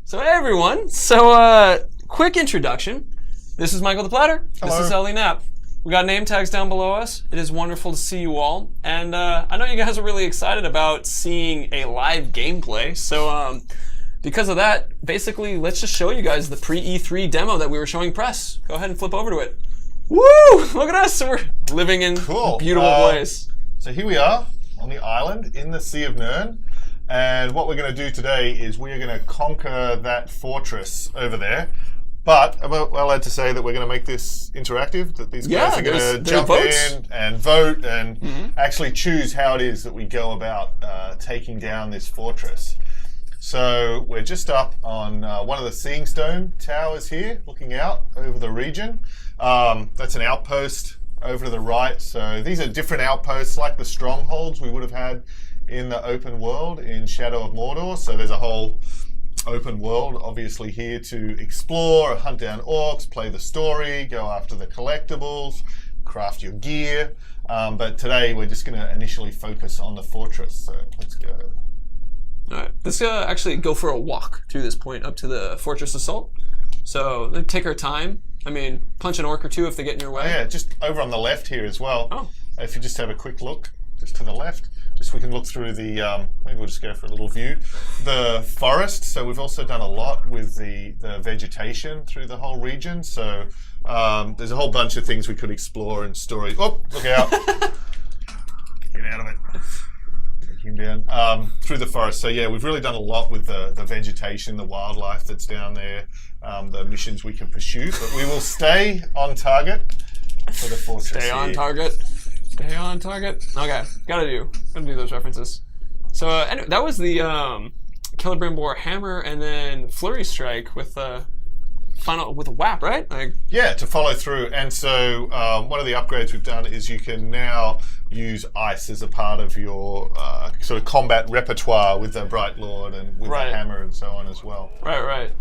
So hey everyone, quick introduction. This is Michael the Platter. Hello. This is Ellie Knapp. We got name tags down below us. It is wonderful to see you all. And I know you guys are really excited about seeing a live gameplay. So because of that, basically let's just show you guys the pre-E3 demo that we were showing press. Go ahead and flip over to it. Woo! Look at us, we're living in a beautiful place. So here we are on the island in the Sea of Nirn. And what we're going to do today is we're going to conquer that fortress over there. But I'm allowed to say that we're going to make this interactive, that these guys are going to jump in and vote and actually choose how it is that we go about taking down this fortress. So we're just up on one of the Seeing Stone towers here, looking out over the region. That's an outpost over to the right. So these are different outposts like the strongholds we would have had in the open world in Shadow of Mordor. So there's a whole open world obviously here to explore, hunt down orcs, play the story, go after the collectibles, craft your gear. But today we're just going to initially focus on the fortress. So let's go. Alright, let's actually go for a walk through this point up to the Fortress Assault. So let's take our time. I mean, punch an orc or two if they get in your way. Oh, yeah, just over on the left here as well. Oh. If you just have a quick look, just to the left. Just we can look through the, maybe we'll just go for a little view. The forest, so we've also done a lot with the vegetation through the whole region. So there's a whole bunch of things we could explore and story. Oh, look out. Get out of it. Take him down. Through the forest. So yeah, we've really done a lot with the vegetation, the wildlife that's down there, the missions we can pursue. But we will stay on target for the fortress. Stay on target. Stay on target. Okay, gotta do those references. So anyway, that was the Celebrimbor hammer and then Flurry Strike with a whap, right? Yeah, to follow through. And so one of the upgrades we've done is you can now use ice as a part of your sort of combat repertoire with the Bright Lord and with the hammer and so on as well. Right.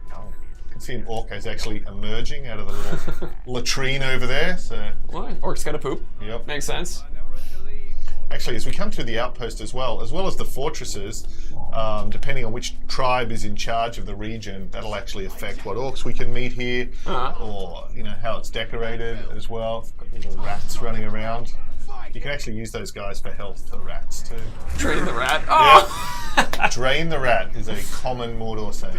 You can see an orc is actually emerging out of the little latrine over there. So orc's gotta poop. Yep. Makes sense. Actually, as we come to the outpost as well as the fortresses, depending on which tribe is in charge of the region, that'll actually affect what orcs we can meet here, or how it's decorated as well. Got little rats running around. You can actually use those guys for health, the rats too. Drain the rat. Oh! Yep. Drain the rat is a common Mordor saying.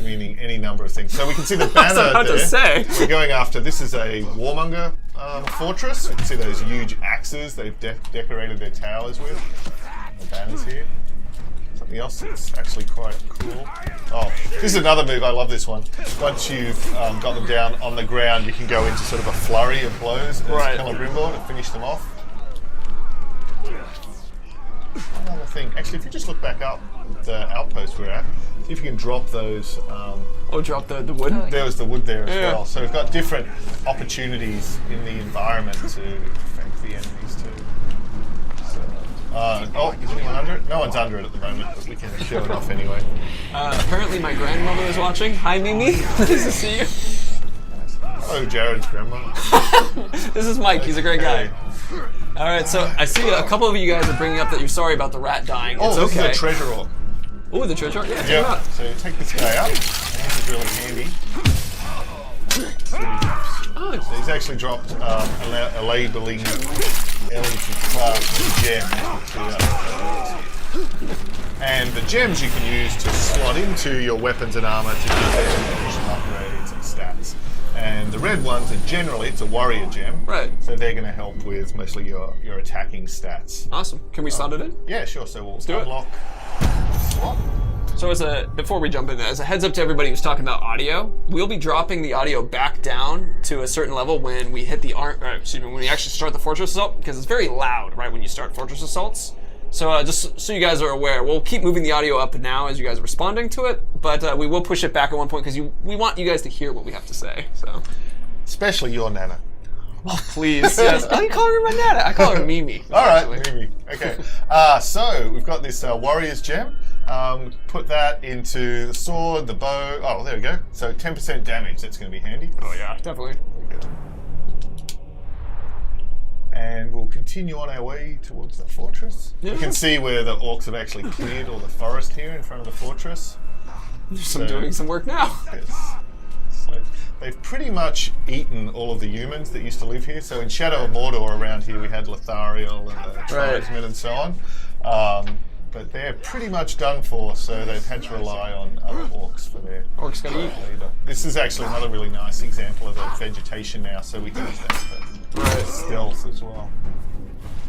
Meaning any number of things. So we can see the banner there. We're going after, this is a warmonger fortress. You can see those huge axes they've decorated their towers with. The banners here. Something else that's actually quite cool. Oh, this is another move. I love this one. Once you've got them down on the ground, you can go into sort of a flurry of blows as Celebrimbor to finish them off. Another thing. Actually, if you just look back up the outpost we're at, see if you can drop those. Drop the wood? There was the wood there as well. So we've got different opportunities in the environment to affect the enemies too. So, is anyone under it? No one's under it at the moment, but we can show it off anyway. Apparently my grandmother is watching. Hi, Mimi. Nice to see you. Hello, Jared's grandma. This is Mike. He's a great guy. All right, so I see a couple of you guys are bringing up that you're sorry about the rat dying. It's this okay. is a treasure orc. Oh, the treasure orc? Yeah, check it out. So take this guy out. This is really handy. So he's actually dropped a labeling elementary class gem. And the gems you can use to slot into your weapons and armor to give them additional upgrades and stats. And the red ones are generally, it's a warrior gem. Right. So they're going to help with mostly your attacking stats. Awesome. Can we slot it in? Yeah, sure. So we'll unlock slot. So before we jump in, as a heads up to everybody who's talking about audio, we'll be dropping the audio back down to a certain level when we hit when we actually start the Fortress Assault, because it's very loud, right, when you start Fortress Assaults. So just so you guys are aware, we'll keep moving the audio up now as you guys are responding to it, but we will push it back at one point because we want you guys to hear what we have to say. So, especially your Nana. Oh, please, yes. Oh, you call her my Nana? I call her Mimi. All right, Mimi. Okay. So we've got this warrior's gem. Put that into the sword, the bow. Oh, there we go. So 10% damage. That's going to be handy. Oh yeah, definitely. Good. And we'll continue on our way towards the fortress. Yeah. You can see where the orcs have actually cleared all the forest here in front of the fortress. I'm doing some work now. Yes. So they've pretty much eaten all of the humans that used to live here. So in Shadow of Mordor around here we had Lothariel and the tribesmen and so on. But they're pretty much done for, so they've had to rely on other orcs for their Orcs gotta eat. leader. This is actually another really nice example of a vegetation now, so we can use that for stealth as well.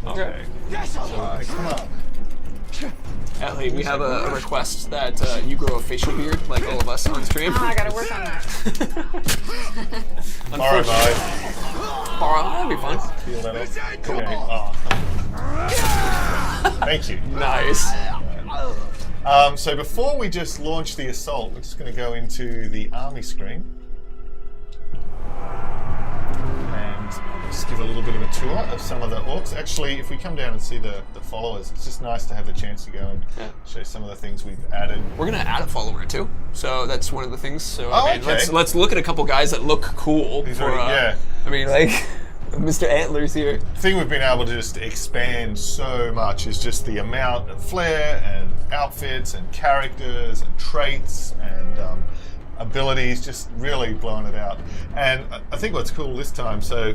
Okay. So come up. Atlee, we have a request that you grow a facial beard, like all of us on stream. Oh, I gotta work on that. Alright, bye. That'd be fun. Feel that up. Okay. Thank you. Nice. So before we just launch the assault, we're just going to go into the army screen and just give a little bit of a tour of some of the orcs. Actually, if we come down and see the followers, it's just nice to have the chance to go and show some of the things we've added. We're gonna add a follower too, so that's one of the things. So okay. let's look at a couple guys that look cool. These are, I mean, like Mr. Antlers here. The thing we've been able to just expand so much is just the amount of flair and outfits and characters and traits and abilities, just really blowing it out. And I think what's cool this time, so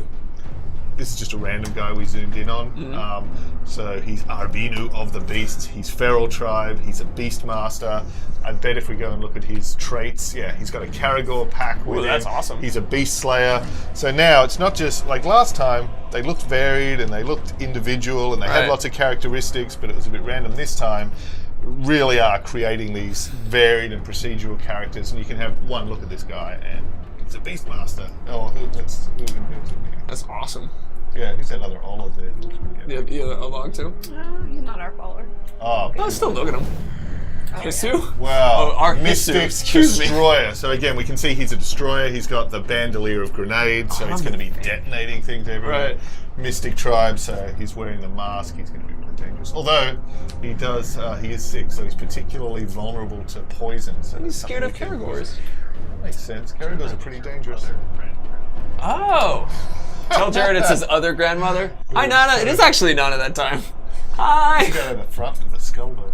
this is just a random guy we zoomed in on. So he's Arbinu of the Beasts. He's Feral Tribe. He's a Beastmaster. I bet if we go and look at his traits, he's got a Caragor pack with him. That's awesome. He's a Beast Slayer. So now it's not just like last time. They looked varied and they looked individual and they had lots of characteristics, but it was a bit random. This time, really are creating these varied and procedural characters, and you can have one look at this guy and he's a Beastmaster. Oh, who are we going to do to him? That's awesome. Yeah, who's that other olive there? Yeah, a log too. He's not our follower. Oh, Oh, still look at him. Hisu? wow. Oh, our Mystic Hisu, excuse me. Destroyer. So again, we can see he's a destroyer. He's got the bandolier of grenades, so he's going to be detonating things everywhere. Right. Mystic Tribe, so he's wearing the mask. He's going to be really dangerous. Although he does, he is sick, so he's particularly vulnerable to poison. So He's scared of Caragors. That makes sense. Caragors are pretty dangerous. Oh. Tell Jared it's his other grandmother. Hi, Nana. It is actually Nana that time. Hi. Go to the front of the skull, though.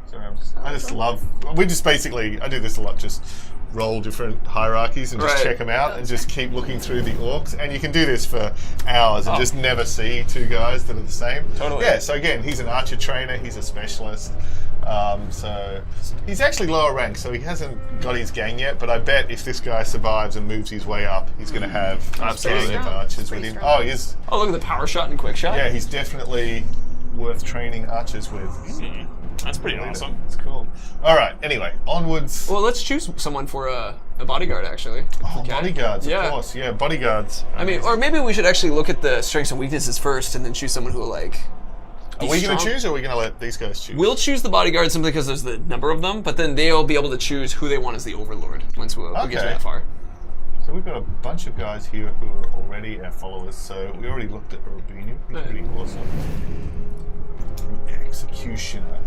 Sorry, I just love. We just basically, I do this a lot. Just roll different hierarchies and just check them out and just keep looking through the orcs. And you can do this for hours and just never see two guys that are the same. Totally. Yeah. So again, he's an archer trainer. He's a specialist. So he's actually lower rank, so he hasn't got his gang yet. But I bet if this guy survives and moves his way up, he's going to have Absolutely. archers with him. Oh, he is. Oh, look at the power shot and quick shot. Yeah, he's definitely worth training archers with. That's pretty awesome. It's cool. All right. Anyway, onwards. Well, let's choose someone for a bodyguard, actually. Oh, bodyguards, of course. Yeah, bodyguards. I mean, or maybe we should actually look at the strengths and weaknesses first, and then choose someone who will, like. Are we going to choose, or are we going to let these guys choose? We'll choose the bodyguard simply because there's the number of them, but then they'll be able to choose who they want as the overlord once we get to that far. So we've got a bunch of guys here who are already our followers. So we already looked at Urbinu. He's pretty awesome. Executioner.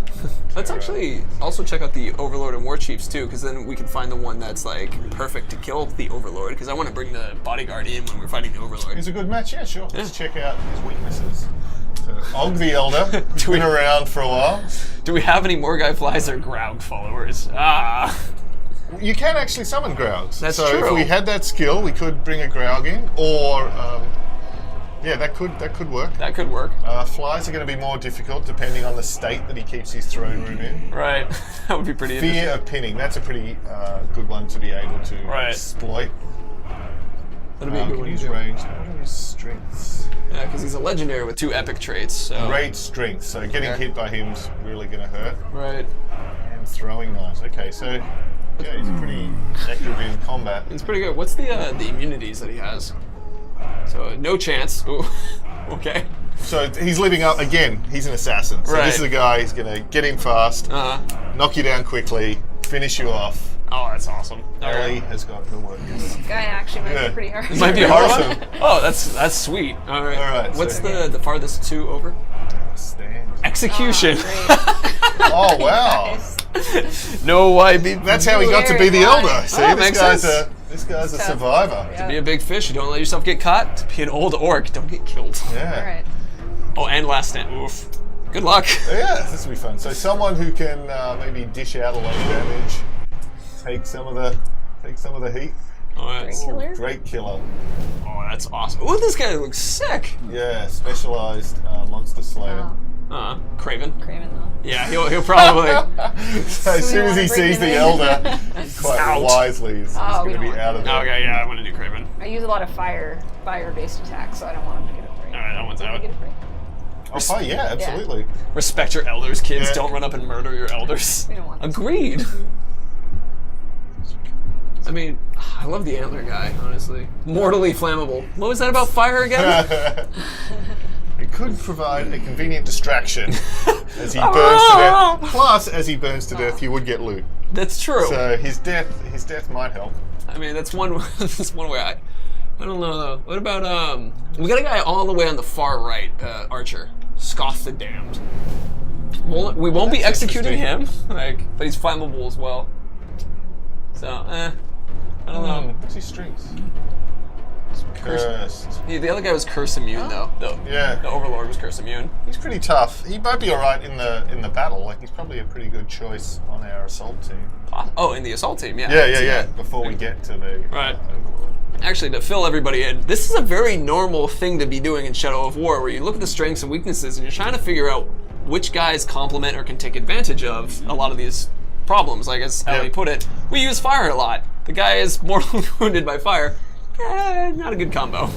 Let's actually also check out the Overlord and War Chiefs too, because then we can find the one that's like perfect to kill the Overlord. Because I want to bring the bodyguard in when we're fighting the Overlord. He's a good match, yeah, sure. Let's check out his weaknesses. So, Og the Elder, been around for a while. Do we have any Morgai Flies or Graug followers? You can actually summon Graugs. That's so true. if we had that skill, we could bring a Graug in, or yeah, that could work. That could work. Flies are going to be more difficult depending on the state that he keeps his throne room in. Right, that would be pretty interesting. Fear of pinning. That's a pretty good one to be able to exploit. That'll be a good one. Use range. What are his strengths? Yeah, because he's a legendary with 2 epic traits. So. Great strength. So getting hit by him's really going to hurt. Right. And throwing knives. Okay, so yeah, he's pretty active in combat. It's pretty good. What's the immunities that he has? So no chance. Ooh. Okay. So he's living up again. He's an assassin. So this is a guy who's going to get in fast, knock you down quickly, finish you off. Oh, that's awesome. Ellie has got the work. This guy actually might be pretty hard. It might be a hard one. Oh, that's sweet. All right. All right. What's the farthest 2 over? Stand. Execution. Oh wow. Nice. No, I mean That's how he got to be the elder. See, makes sense. This guy's a survivor. Yeah. To be a big fish, you don't let yourself get caught. To be an old orc, don't get killed. Yeah. All right. Oh, and last stand. Oof. Good luck. Yeah, this will be fun. So someone who can maybe dish out a lot of damage. take some of the heat. Oh, that's, Killer? Great killer. oh, that's awesome. Oh, this guy looks sick. Yeah, specialized monster slayer. Craven. Craven though. Yeah, he'll probably. So as soon as he sees the elder, quite Out. wisely, he's Oh, we going to don't be want out of there. Okay, yeah, I want to do Craven. I use a lot of fire-based attacks, so I don't want him to get afraid. All right, that one's out. Get afraid. Oh, fine, yeah, absolutely. Respect your elders, kids. Yeah. Don't run up and murder your elders. We don't want that. Agreed. I mean, I love the antler guy, honestly. Mortally flammable. What was that about fire again? It could provide a convenient distraction as he burns to death. Plus, as he burns to death, you would get loot. That's true. So his death might help. I mean, that's one. That's one way. I don't know though. What about We got a guy all the way on the far right, Archer. Scoff the Damned. We won't be That's executing him, interesting. but he's flammable as well. So, I don't know. What's his strengths? Cursed. Yeah, the other guy was curse immune though. Yeah. The Overlord was curse immune. He's pretty tough. He might be alright in the battle. Like, he's probably a pretty good choice on our assault team. Oh, in the assault team, yeah. Yeah. Before we get to the Right. Overlord. Actually, to fill everybody in, this is a very normal thing to be doing in Shadow of War, where you look at the strengths and weaknesses and you're trying to figure out which guys complement or can take advantage of a lot of these problems. Like as Ellie put it, we use fire a lot. The guy is mortally wounded by fire. Not a good combo.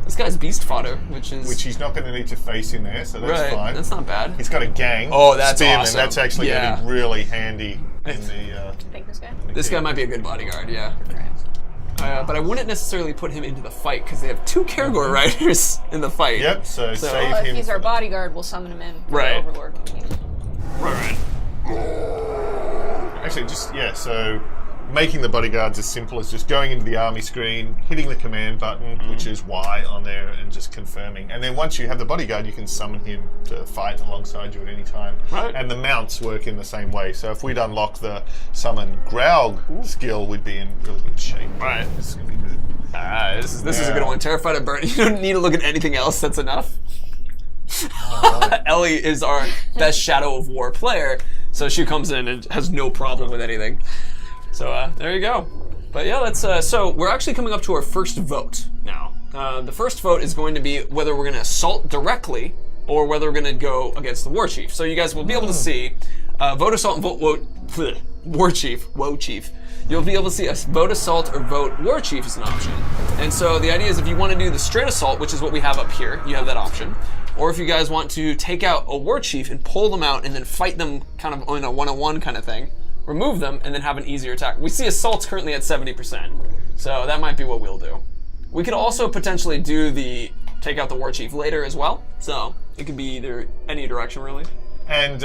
This guy's beast fodder, which Which he's not going to need to face in there, so that's fine. That's not bad. He's got a gang. Oh, that's spearmen. awesome. That's actually going to be really handy in the. I think this guy. This guy might be a good bodyguard, yeah. Right. But I wouldn't necessarily put him into the fight because they have 2 Caregor riders in the fight. Yep. So save Well, if him. he's our bodyguard, we'll summon him in for Right. the Overlord when we need him. Right. Actually, so making the bodyguards as simple as just going into the army screen, hitting the command button, which is Y on there, and just confirming. And then once you have the bodyguard, you can summon him to fight alongside you at any time. Right. And the mounts work in the same way. So if we'd unlock the summon growl skill, we'd be in really good shape. Right. This is going to be good. This is a good one. Terrified of burn. You don't need to look at anything else. That's enough. Ellie is our best Shadow of War player, so she comes in and has no problem with anything. So there you go. But yeah, let's. So we're actually coming up to our first vote now. The first vote is going to be whether we're going to assault directly or whether we're going to go against the War Chief. So you guys will be able to see vote assault and vote War Chief. Woe Chief. You'll be able to see a vote assault or vote War Chief as an option. And so the idea is if you want to do the straight assault, which is what we have up here, you have that option. Or if you guys want to take out a War Chief and pull them out and then fight them kind of in a one-on-one kind of thing, remove them, and then have an easier attack. We see assaults currently at 70%, so that might be what we'll do. We could also potentially do the take out the War Chief later as well, so it could be either any direction really. And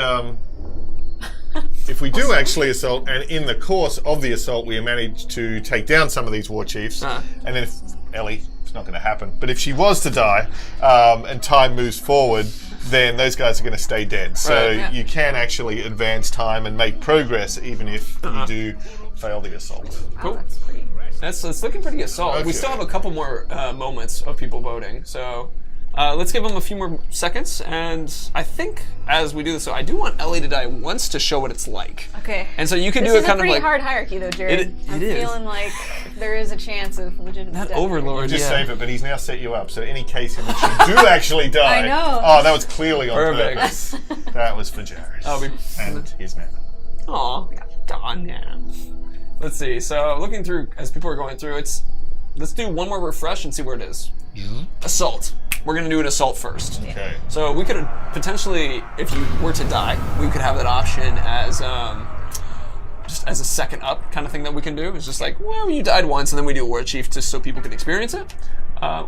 if we do actually assault, and in the course of the assault we manage to take down some of these war chiefs, and then if Ellie, it's not going to happen, but if she was to die and time moves forward, then those guys are going to stay dead. So you can actually advance time and make progress even if you do fail the assault. Cool. Oh, that's pretty. It's looking pretty assault. Okay. We still have a couple more moments of people voting, so let's give them a few more seconds. And I think as we do this, so I do want Ellie to die once to show what it's like. Okay. And so you can This do is it kind a of pretty like hard hierarchy, though, Jared. It I'm is. feeling like there is a chance of legitimate that death. Overlord. Just yeah. save it, but he's now set you up. So any case in which you do actually die, I know. oh, that was clearly on Perfect. purpose. That was for Jared and his man. Aw, darn yeah. Let's see. So looking through as people are going through, let's do one more refresh and see where it is. Assault. We're gonna do an assault first. Okay. So we could potentially, if you were to die, we could have that option as just as a second up kind of thing that we can do. It's just like, well, you died once, and then we do War Chief just so people can experience it.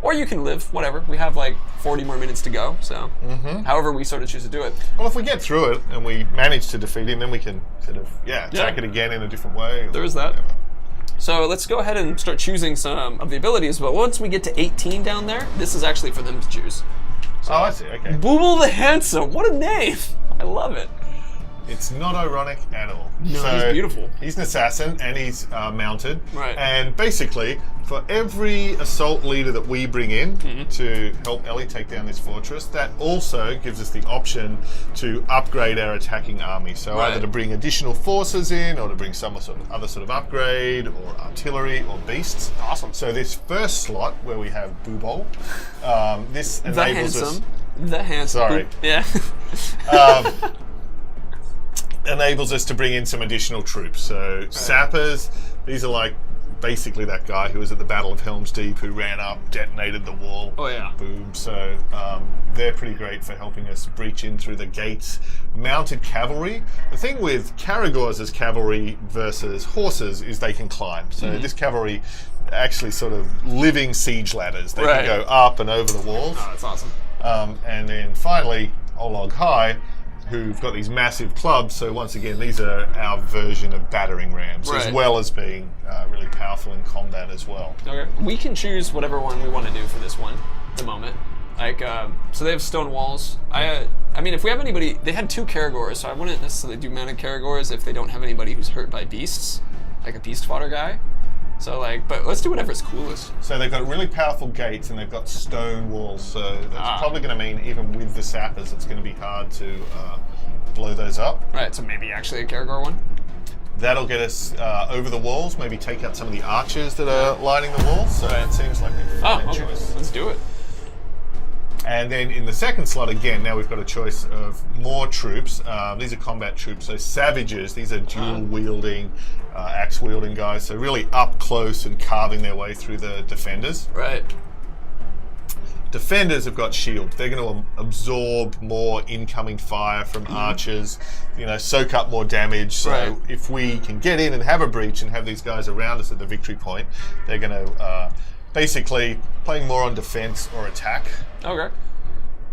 Or you can live, whatever. We have like 40 more minutes to go, so however we sort of choose to do it. Well, if we get through it and we manage to defeat him, then we can sort of attack it again in a different way. There is that. Whatever. So let's go ahead and start choosing some of the abilities, but once we get to 18 down there, this is actually for them to choose. Oh, I see. Okay. Booble the Handsome, what a name! I love it. It's not ironic at all. No, he's beautiful. He's an assassin and he's mounted. Right. And basically, for every assault leader that we bring in to help Ellie take down this fortress, that also gives us the option to upgrade our attacking army. So either to bring additional forces in, or to bring some other sort of upgrade, or artillery, or beasts. Awesome. So this first slot where we have Boobol, this enables us. The handsome. Sorry. Yeah. Enables us to bring in some additional troops. So sappers, these are like basically that guy who was at the Battle of Helm's Deep who ran up, detonated the wall. Oh yeah. Boom. So they're pretty great for helping us breach in through the gates. Mounted cavalry. The thing with Caragors as cavalry versus horses is they can climb. So this cavalry actually sort of living siege ladders. They can go up and over the walls. Oh, that's awesome. And then finally, Olog High, who've got these massive clubs. So once again, these are our version of battering rams, as well as being really powerful in combat as well. Okay. We can choose whatever one we want to do for this one at the moment. Like, so they have stone walls. I mean, if we have anybody, they had 2 Caragors, so I wouldn't necessarily do mounted Caragors if they don't have anybody who's hurt by beasts, like a beast fodder guy. So like, but let's do whatever's coolest. So they've got really powerful gates and they've got stone walls. So that's probably going to mean even with the sappers, it's going to be hard to blow those up. Right. So maybe actually a Caragor one. That'll get us over the walls. Maybe take out some of the archers that are lining the walls. So it seems like a fine choice. Let's do it. And then in the second slot, again, now we've got a choice of more troops. These are combat troops, so savages. These are dual-wielding, axe-wielding guys, so really up close and carving their way through the defenders. Right. Defenders have got shield. They're going to absorb more incoming fire from archers, soak up more damage. So if we can get in and have a breach and have these guys around us at the victory point, they're going to basically playing more on defense or attack. Okay.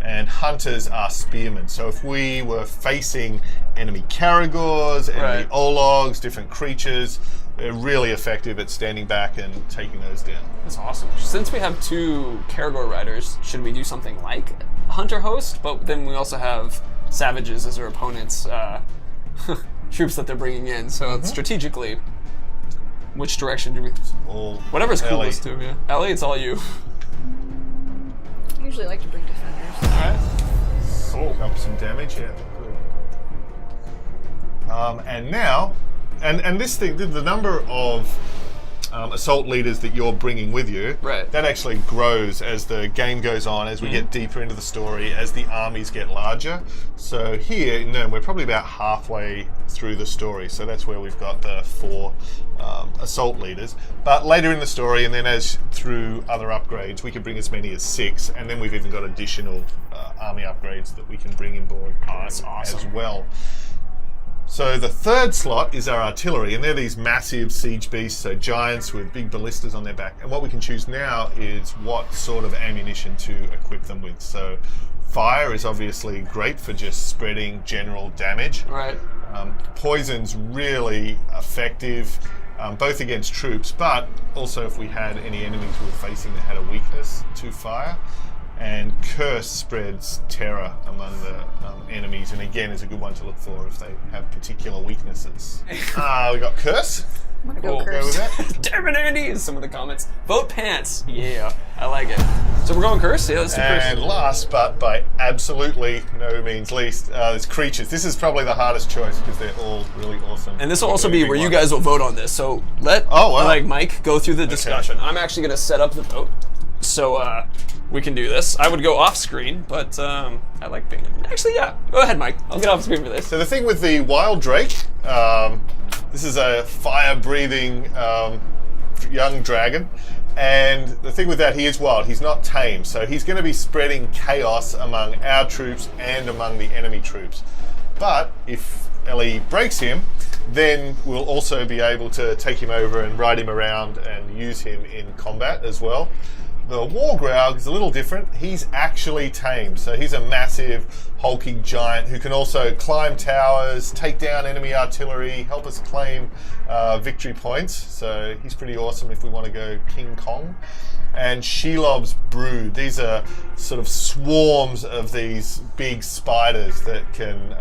And hunters are spearmen. So if we were facing enemy Caragors, enemy Ologs, different creatures, they're really effective at standing back and taking those down. That's awesome. Since we have 2 Caragor riders, should we do something like Hunter Host? But then we also have Savages as our opponents' troops that they're bringing in. So strategically, which direction do we... Whatever's coolest to you. Ellie, it's all you. I usually like to bring defenders. Alright. Soak up some damage, yeah. Good. And now, and this thing, the number of assault leaders that you're bringing with you, that actually grows as the game goes on, as we get deeper into the story, as the armies get larger. So here, we're probably about halfway through the story. So that's where we've got the 4 assault leaders. But later in the story, and then as through other upgrades, we can bring as many as 6, and then we've even got additional army upgrades that we can bring in board that's awesome. as well. So the third slot is our artillery, and they're these massive siege beasts, so giants with big ballistas on their back. And what we can choose now is what sort of ammunition to equip them with. So fire is obviously great for just spreading general damage. Right. Poison's really effective, both against troops, but also if we had any enemies we were facing that had a weakness to fire. And curse spreads terror among the enemies, and again is a good one to look for if they have particular weaknesses. We got curse. I'm gonna go Go with that. Damn it, Andy! Some of the comments. Vote pants. Yeah, I like it. So we're going curse. Yeah, let's do curse. And last, but by absolutely no means least, is creatures. This is probably the hardest choice because they're all really awesome. And this will also be where you guys will vote on this. So let Mike go through the discussion. I'm actually going to set up the vote, so we can do this. I would go off screen, but I like being... Actually, yeah. Go ahead, Mike. I'll get off screen for this. So the thing with the Wild Drake, this is a fire-breathing young dragon. And the thing with that, he is wild. He's not tame. So he's going to be spreading chaos among our troops and among the enemy troops. But if Ellie breaks him, then we'll also be able to take him over and ride him around and use him in combat as well. The Wargraug is a little different. He's actually tamed. So he's a massive, hulking giant who can also climb towers, take down enemy artillery, help us claim victory points. So he's pretty awesome if we want to go King Kong. And Shelob's brood. These are sort of swarms of these big spiders that can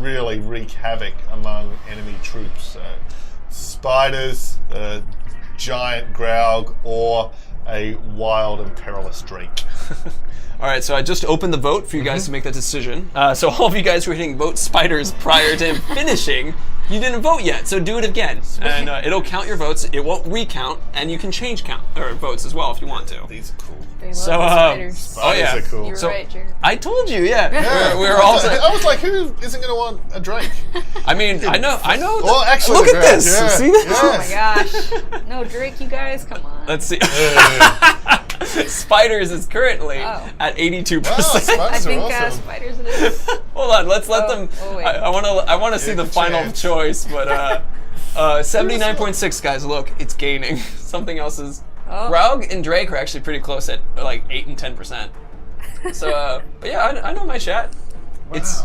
really wreak havoc among enemy troops. So spiders, giant Graug, or a wild and perilous Drake. All right, so I just opened the vote for you guys to make that decision. So all of you guys who were hitting vote spiders prior to him finishing, you didn't vote yet, so do it again. And it'll count your votes. It won't recount, and you can change votes as well if you want to. These are cool. They love So, the spiders. Spiders are cool. You're So- right, Jared. I told you, yeah. Yeah. We're also. I was like, who isn't going to want a Drake? I mean, I know. Well, actually, Look the at Graug, this. yeah. See this? Oh my Yes. gosh. No, Drake, you guys, come on. Let's see. Yeah. Spiders is currently Oh. at 82%. Wow, spiders I are think awesome. spiders it is. Hold on, let's let them. oh, wait. I want to see the Give it a final chance. choice, but 79.6 guys. Look, it's gaining. Something else is. Oh. Graug and Drake are actually pretty close at like 8 and 10%. So, but yeah, I know my chat. It's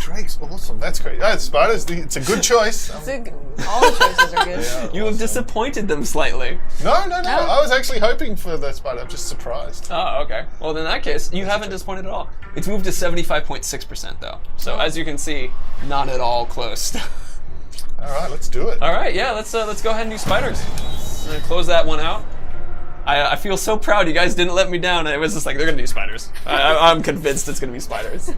Drake's awesome. That's great. Spiders, it's a good choice. All the choices are good. Yeah, you have awesome. disappointed them slightly. No. No. I was actually hoping for the spider. I'm just surprised. Oh, okay. Well, in that case, you haven't disappointed at all. It's moved to 75.6% though. So as you can see, not at all close. All right, let's do it. All right, yeah, let's go ahead and do spiders. I'm gonna close that one out. I feel so proud. You guys didn't let me down. It was just like they're gonna do spiders. I'm convinced it's gonna be spiders.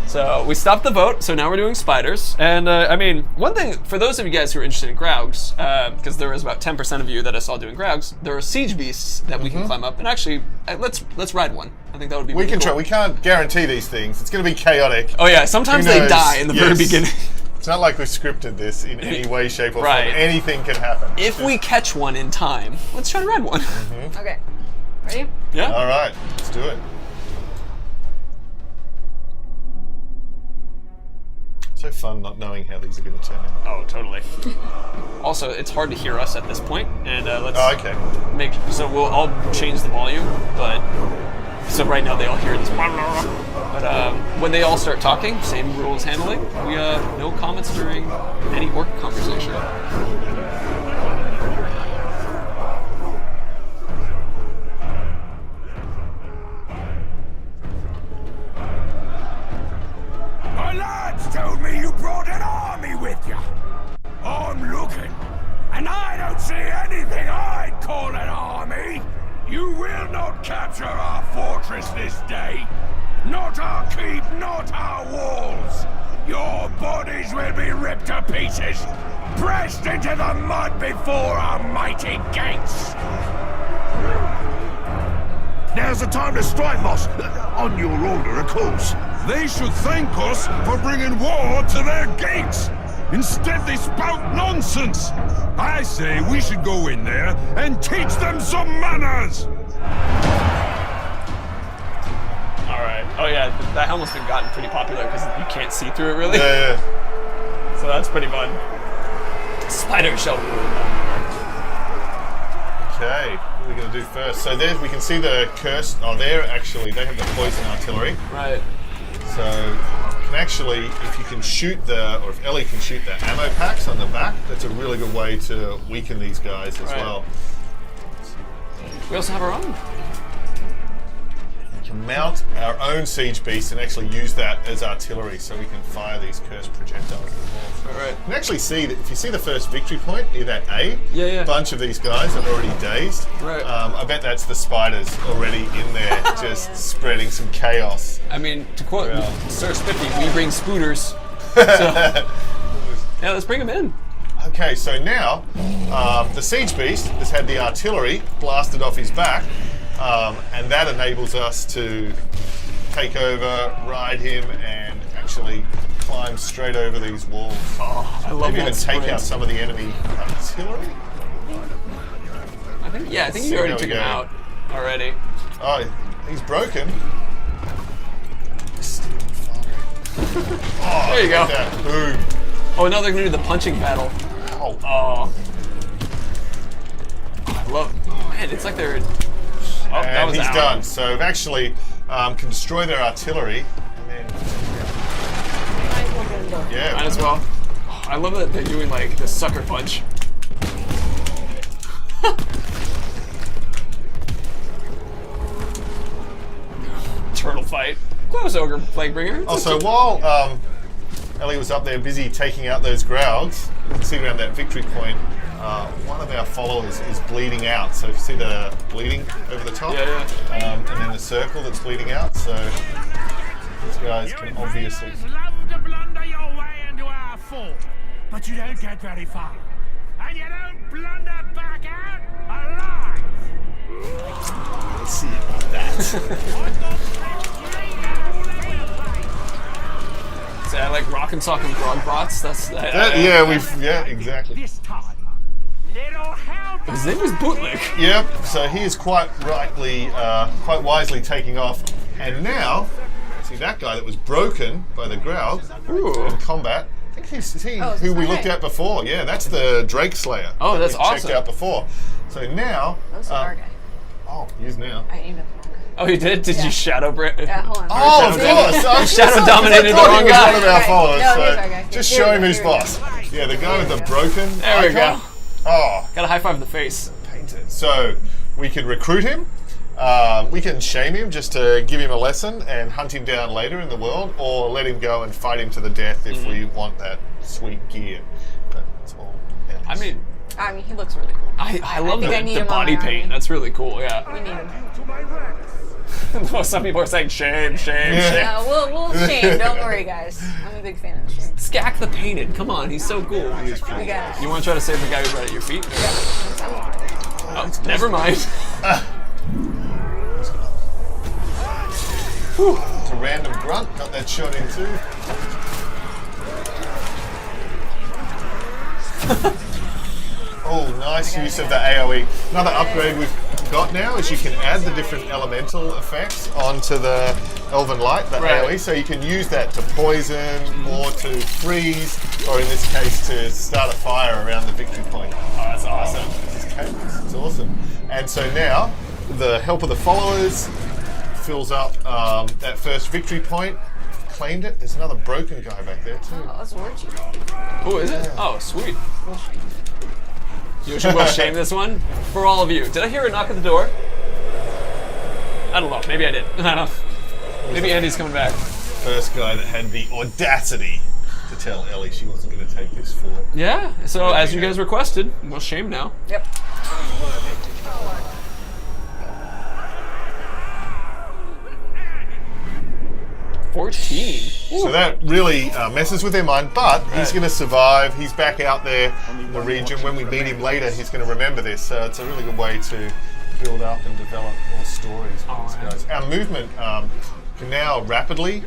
So we stopped the vote. So now we're doing spiders. And I mean, one thing for those of you guys who are interested in Graugs, because there was about 10% of you that I saw doing Graugs, there are siege beasts that we can climb up. And actually, let's ride one. I think that would be. We really can cool. try. We can't guarantee these things. It's going to be chaotic. Oh yeah, sometimes Who they knows? die in the very Yes. beginning. It's not like we've scripted this in any way, shape, or Right. form. Anything can happen. If we catch one in time, let's try to ride one. Okay. Ready? Yeah. All right, let's do it. So fun not knowing how these are going to turn out. Oh, totally. Also, it's hard to hear us at this point, and let's Oh, okay. I'll change the volume, but so right now they all hear this. But when they all start talking, same rules handling. We no comments during any orc conversation. My lads told me you brought an army with you. I'm looking, and I don't see anything I'd call an army. You will not capture our fortress this day. Not our keep, not our walls. Your bodies will be ripped to pieces, pressed into the mud before our mighty gates. Now's the time to strike, Moss. On your order, of course. They should thank us for bringing war to their gates. Instead, they spout nonsense. I say we should go in there and teach them some manners. All right. Oh yeah, that helmet's been gotten pretty popular because you can't see through it really. Yeah. So that's pretty fun. Spider shell rule. Okay, what are we going to do first? So there we can see the curse. Oh, there actually, they have the poison artillery. Right. So you can actually, if you can shoot or if Ellie can shoot the ammo packs on the back, that's a really good way to weaken these guys as Right. well. We also have our own. We can mount our own siege beast and actually use that as artillery so we can fire these cursed projectiles at the walls. All right. You can actually see that if you see the first victory point near that A, Yeah, yeah. a bunch of these guys are already dazed. Right. I bet that's the spiders already in there just spreading some chaos. I mean, to quote Yeah. Sir Spiffy, we bring spooters. So, yeah, let's bring them in. Okay, so now the siege beast has had the artillery blasted off his back, and that enables us to take over, ride him, and actually climb straight over these walls. Oh, I love Maybe even that take sprint. out some of the enemy artillery. I think you See already how we took him go. out already. Oh, he's broken. There you go. Look at that. Boom. Oh, now they're gonna do the punching battle. Oh. Oh, I love. Man, Man, it's like they're... Oh, that And was he's out. done. So we've actually can destroy their artillery. And then, Might as well get him done. yeah. Might as well. Oh, I love that they're doing like the sucker punch. Turtle fight. Close, Ogre Plaguebringer. Also, while Ellie was up there busy taking out those Growls, you can see around that victory point, one of our followers is bleeding out. So if you see the bleeding over the top, Yeah, and then the circle that's bleeding out, so these guys can obviously... love to blunder your way into our fort, but you don't get very far. And you don't blunder back out alive. Let's see about that. So I like rock and sock and grog bots. That's Yeah, exactly. This time, little help. His name was Bootlick. Yep. So he is quite wisely taking off, and now see that guy that was broken by the Growl Ooh. in combat. I think he's is who this we my looked guy? at before. Yeah, that's the Drake Slayer. Oh, that that's we checked awesome. out before. So now, That's our guy. oh, he is now. I aimed at the wrong guy. Oh, you did? Did Yeah. you shadow brand? Yeah, hold on. Oh, of course. I was Shadow just- dominated I the thought wrong he was guy. one of our Right. followers. No, so he's our guy. just Here show we him go, who's here we go. boss. Yeah, the guy with the broken. There we icon. go. Oh, Got a high five in the face. painted. So we can recruit him. We can shame him just to give him a lesson and hunt him down later in the world, or let him go and fight him to the death if we want that sweet gear. But it's all. I mean, I mean, he looks really cool. I love think I need the him on body my paint. army. That's really cool. Yeah. We need him. To my ranks. Well, some people are saying shame, shame, Yeah. shame. We'll shame. Don't worry, guys. I'm a big fan of shame. Skak the Painted. Come on, he's so cool. He is We pretty. got it. You want to try to save the guy who's right at your feet? Oh, never mind. It's a random grunt. Got that shot in too. Oh, nice use of the AoE. Another upgrade we've got now is you can add the different elemental effects onto the Elven Light, the Right. AoE, so you can use that to poison or to freeze, or in this case to start a fire around the victory point. Oh, that's awesome. It's awesome. And so now, the help of the followers fills up that first victory point. Claimed it. There's another broken guy back there too. Oh, that's Warchi. Oh, is it? Oh, sweet. We'll shame. You should will shame this one for all of you. Did I hear a knock at the door? I don't know. Maybe I did. I don't know. Maybe Andy's coming back. First guy that had the audacity to tell Ellie she wasn't going to take this fort. Yeah. So as you guys requested, we'll shame now. Yep. 14. So that really messes with their mind, but he's going to survive. He's back out there in the region. When we meet him later, he's going to remember this. So it's a really good way to build up and develop more stories for these guys. Our movement can now rapidly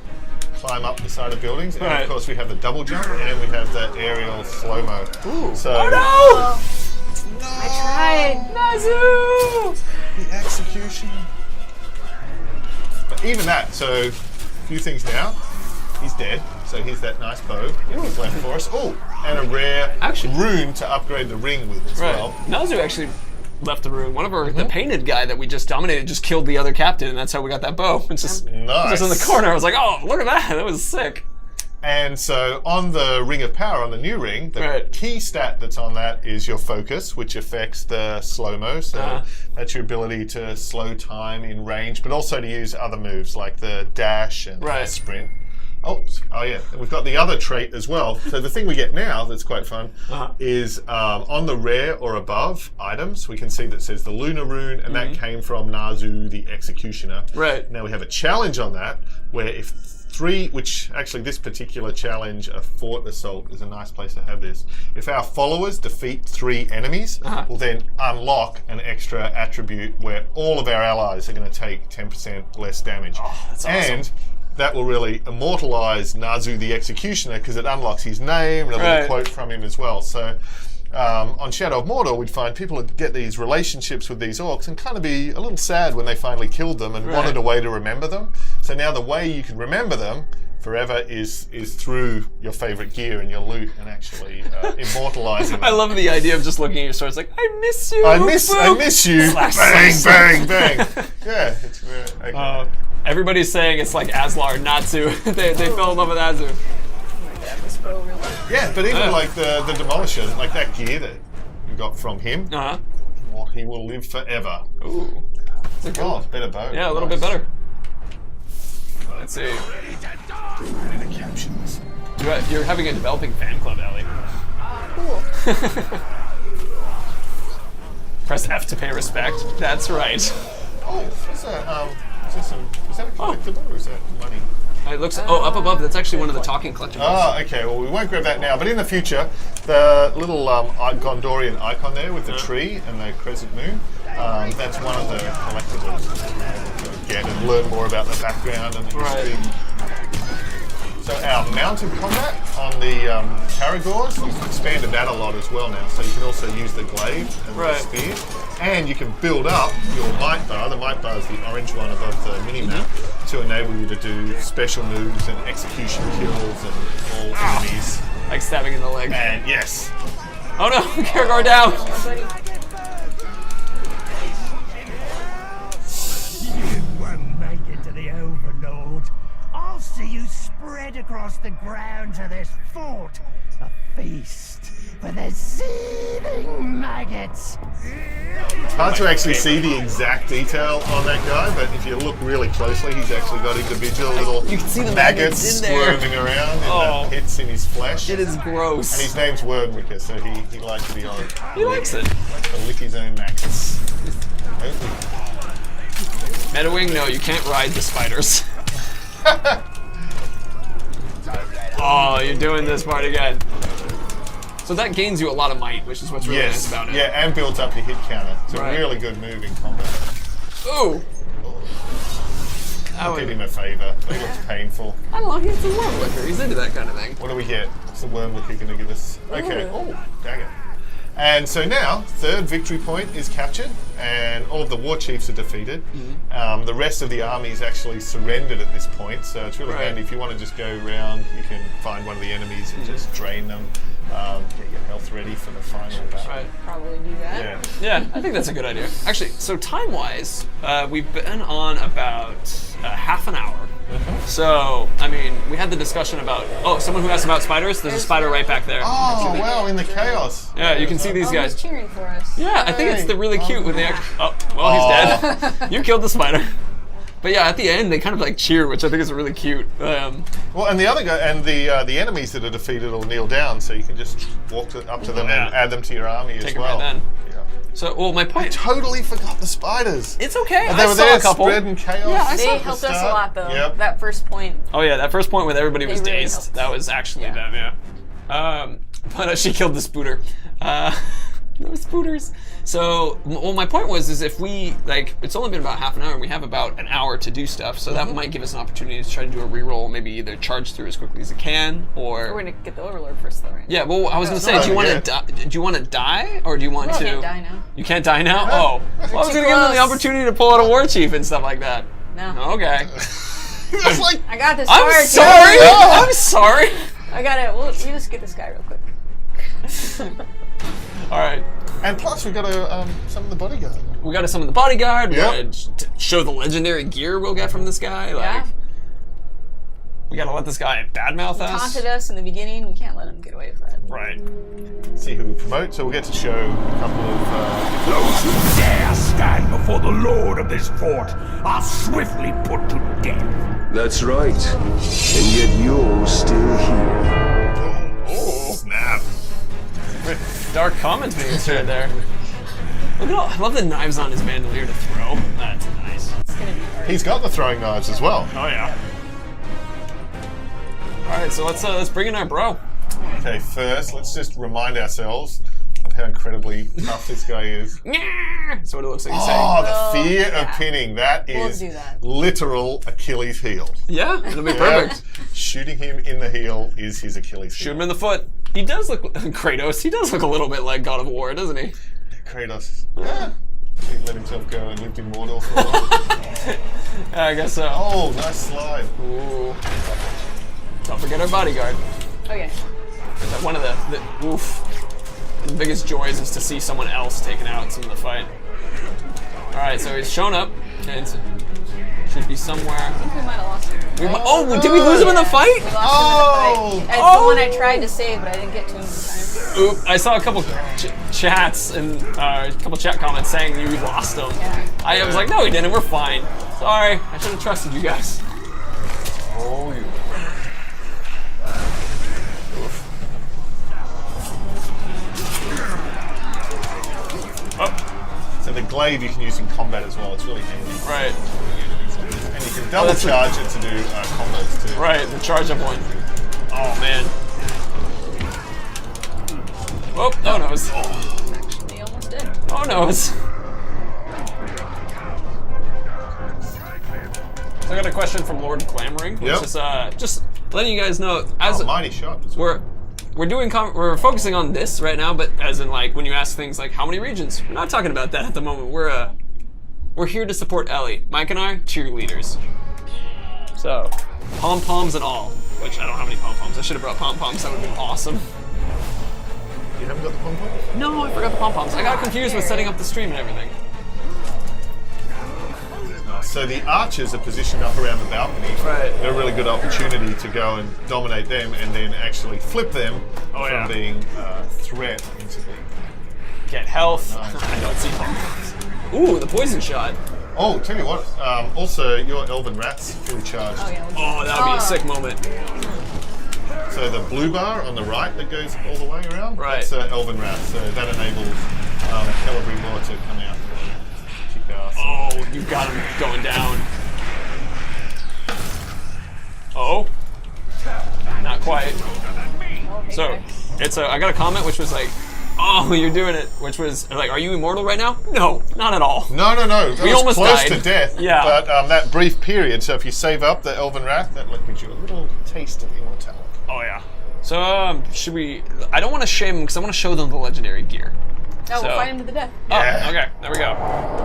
climb up the side of buildings. And Right. of course, we have the double jump and we have the aerial slow-mo. So Oh I tried. no! Nazu! the execution. But even that, so a few things now. He's dead, so here's that nice bow that he's left for us. Oh, and a rare Actually- rune to upgrade the ring with as Right. well. Nazu actually left the room. One of our, the painted guy that we just dominated just killed the other captain, and that's how we got that bow. It's just, Nice. just in the corner. I was like, oh, look at that. That was sick. And so on the Ring of Power, on the new ring, the Right. key stat that's on that is your focus, which affects the slow-mo. So that's your ability to slow time in range, but also to use other moves like the dash and the Right. sprint. Oh yeah, and we've got the other trait as well. So the thing we get now that's quite fun is on the rare or above items, we can see that says the Lunar Rune, and that came from Nazu the Executioner. Right. Now we have a challenge on that, where if which actually this particular challenge, a fort assault, is a nice place to have this. If our followers defeat 3 enemies, we'll then unlock an extra attribute where all of our allies are going to take 10% less damage. Oh, that's awesome. And that will really immortalize Nazu the Executioner because it unlocks his name and a little Right. quote from him as well. So on Shadow of Mordor, we'd find people would get these relationships with these orcs and kind of be a little sad when they finally killed them and wanted a way to remember them. So now the way you can remember them forever is through your favorite gear and your loot and actually immortalizing I them. love the idea of just looking at your sword. It's like, I miss you. I miss you. Slash, Bang, slash, bang, bang. Yeah, it's very okay. Everybody's saying it's like Aslar, Natsu. they fell in love with Azu. This bow really. Yeah, but even like the Demolisher, like that gear that you got from him, Uh-huh. well, he will live forever. Ooh. It's a good Oh, one. it's better bow. Yeah, a little bit better. Let's see. I need to caption this. You're having a developing fan club, Ellie. Cool. Press F to pay respect. That's right. Oh, is that a collectible or is that money? It looks. Oh, up above. That's actually one of the talking collectibles. Ah, okay. Well, we won't grab that now. But in the future, the little Gondorian icon there with the tree and the crescent moon, that's one of the collectibles that we're able to get and learn more about the background and the history. So our mounted combat on the Caragors, we've expanded that a lot as well now. So you can also use the glaive and the spear. And you can build up your might bar. The might bar is the orange one above the mini-map to enable you to do special moves and execution kills and all enemies. Like stabbing in the leg. And yes. Oh no, Caragor down. You won't make it to the Overlord. I'll see you spread across the grounds of this fort. A feast for the seething maggots. It's hard to actually see the exact detail on that guy, but if you look really closely, he's actually got individual little You can see the maggots maggots in there. squirming around in the pits in his flesh. It is gross. And his name's Wordwicker, so he likes to be on. He likes it. To lick his own maggots. Metawing, no, you can't ride the spiders. Oh, you're doing this part again. So that gains you a lot of might, which is what's really nice about it. Yeah, and builds up your hit counter. It's Right. a really good move in combat. Ooh. I'll give him a favour. It looks painful. I don't know, he's a Wormlicker. He's into that kind of thing. What do we get? What's the Wormlicker going to give us? Okay. Oh, dang it. And so now, third victory point is captured, and all of the war chiefs are defeated. The rest of the army is actually surrendered at this point, so it's really handy if you want to just go around, you can find one of the enemies and just drain them, get your health ready for the final battle. Right. Probably do that. Yeah. Yeah, I think that's a good idea. Actually, so time-wise, we've been on about half an hour. So, I mean, we had the discussion about, someone who asked about spiders, there's a spider right back there. Oh, wow, in the chaos. Yeah, you can see these Oh, guys. he's cheering for us. Yeah, I think it's the really cute when they actually. Oh, well, he's dead. You killed the spider. But yeah, at the end they kind of like cheer, which I think is really cute. Well, and the other guy and the enemies that are defeated will kneel down, so you can just walk up to them and add them to your army Take as it well. right then. Yeah. So, well, my I point. totally forgot the spiders. It's okay. And they I were saw there a couple. spreading chaos. Yeah, I They saw at the helped us a start. lot though. Yep. That first point. Oh yeah, that first point with everybody was They really dazed. helped. That was actually them. Yeah. But she killed the spooter. No spooters. So, well, my point was, is if we, like, it's only been about half an hour and we have about an hour to do stuff, so that might give us an opportunity to try to do a reroll, maybe either charge through as quickly as it can, or... We're gonna get the Overlord first though, right? Yeah, well, I was gonna say, no, do you want yeah. to do you want to die, or do you want We to... can't die now. You can't die now? Oh. Well, I was too gonna give them the close. opportunity to pull out a war chief and stuff like that. No. Okay. It's like, I got this. I'm fire, too. sorry! I'm sorry! I got it. We'll just get this guy real quick. Alright. and plus we got to summon the bodyguard. We gotta summon the bodyguard. We Yep. gotta show the legendary gear we'll get from this guy. Like, Yeah. we gotta let this guy badmouth us. Taunted us in the beginning. We can't let him get away with that. Right. See who we promote. So we'll get to show a couple of. Those who dare stand before the lord of this fort are swiftly put to death. That's right. And yet you're still here. Oh, snap! Dark comments being inserted there. Look at all, I love the knives on his bandolier to throw. That's nice. It's gonna be hard. He's got the throwing knives as well. Oh yeah. All right, so let's bring in our bro. Okay, first let's just remind ourselves of how incredibly tough this guy is. That's what it looks like he's Oh, saying. the fear of yeah. pinning. That We'll is do that. literal Achilles heel. Yeah, it'll be perfect. Shooting him in the heel is his Achilles heel. Shoot him in the foot. He does look Kratos. He does look a little bit like God of War, doesn't he? Kratos. Yeah. He let himself go and lived in Mordor for a while. Yeah, I guess so. Oh, nice slide. Ooh. Don't forget our bodyguard. Oh yeah. One of the biggest joys is to see someone else taking out some of the fight. Alright, so he's shown up, and should be somewhere. I think we might have lost him. Did we lose him in the fight? We lost him in the fight. It's the one I tried to save, but I didn't get to him in time. Oop, I saw a couple chats and a couple chat comments saying you lost him. Yeah. I was like, no, we didn't. We're fine. Sorry, I should have trusted you guys. Oh, you. So the glaive you can use in combat as well. It's really handy. Right. And you can double charge it to do combos too. Right, the charge up one. Oh man. Oh, no no's. Actually, almost did. Oh no's. So I got a question from Lord Clamoring, which is just letting you guys know as mighty shot. we're focusing on this right now, but as in like when you ask things like how many regions, we're not talking about that at the moment. We're here to support Ellie. Mike and I, cheerleaders. So pom poms and all. Which I don't have any pom poms. I should have brought pom poms. That would have been awesome. You haven't got the pom poms? No, I forgot the pom poms. I got confused with setting up the stream and everything. So the archers are positioned up around the balcony. Right. They're a really good opportunity to go and dominate them and then actually flip them from being a threat into being... Get health. Nice. I don't see pom poms. Ooh, the poison shot. Oh, tell you what, also your elven rat's fully charged. Oh yeah. Oh, that would be a sick moment. So the blue bar on the right that goes all the way around, right. That's elven rat, so that enables Celebrity Law to come out and kick ass. Oh, you got him going down. Oh, not quite. So it's I got a comment which was like, "Oh, you're doing it," which was like, "Are you immortal right now?" No, not at all. No. We was almost close died. to death. Yeah. But that brief period, so if you save up the elven wrath, that gives you a little taste of immortality. Oh yeah. So should we? I don't want to shame them because I want to show them the legendary gear. Oh, So- we'll fight him to the death. Yeah. Oh, okay. There we go.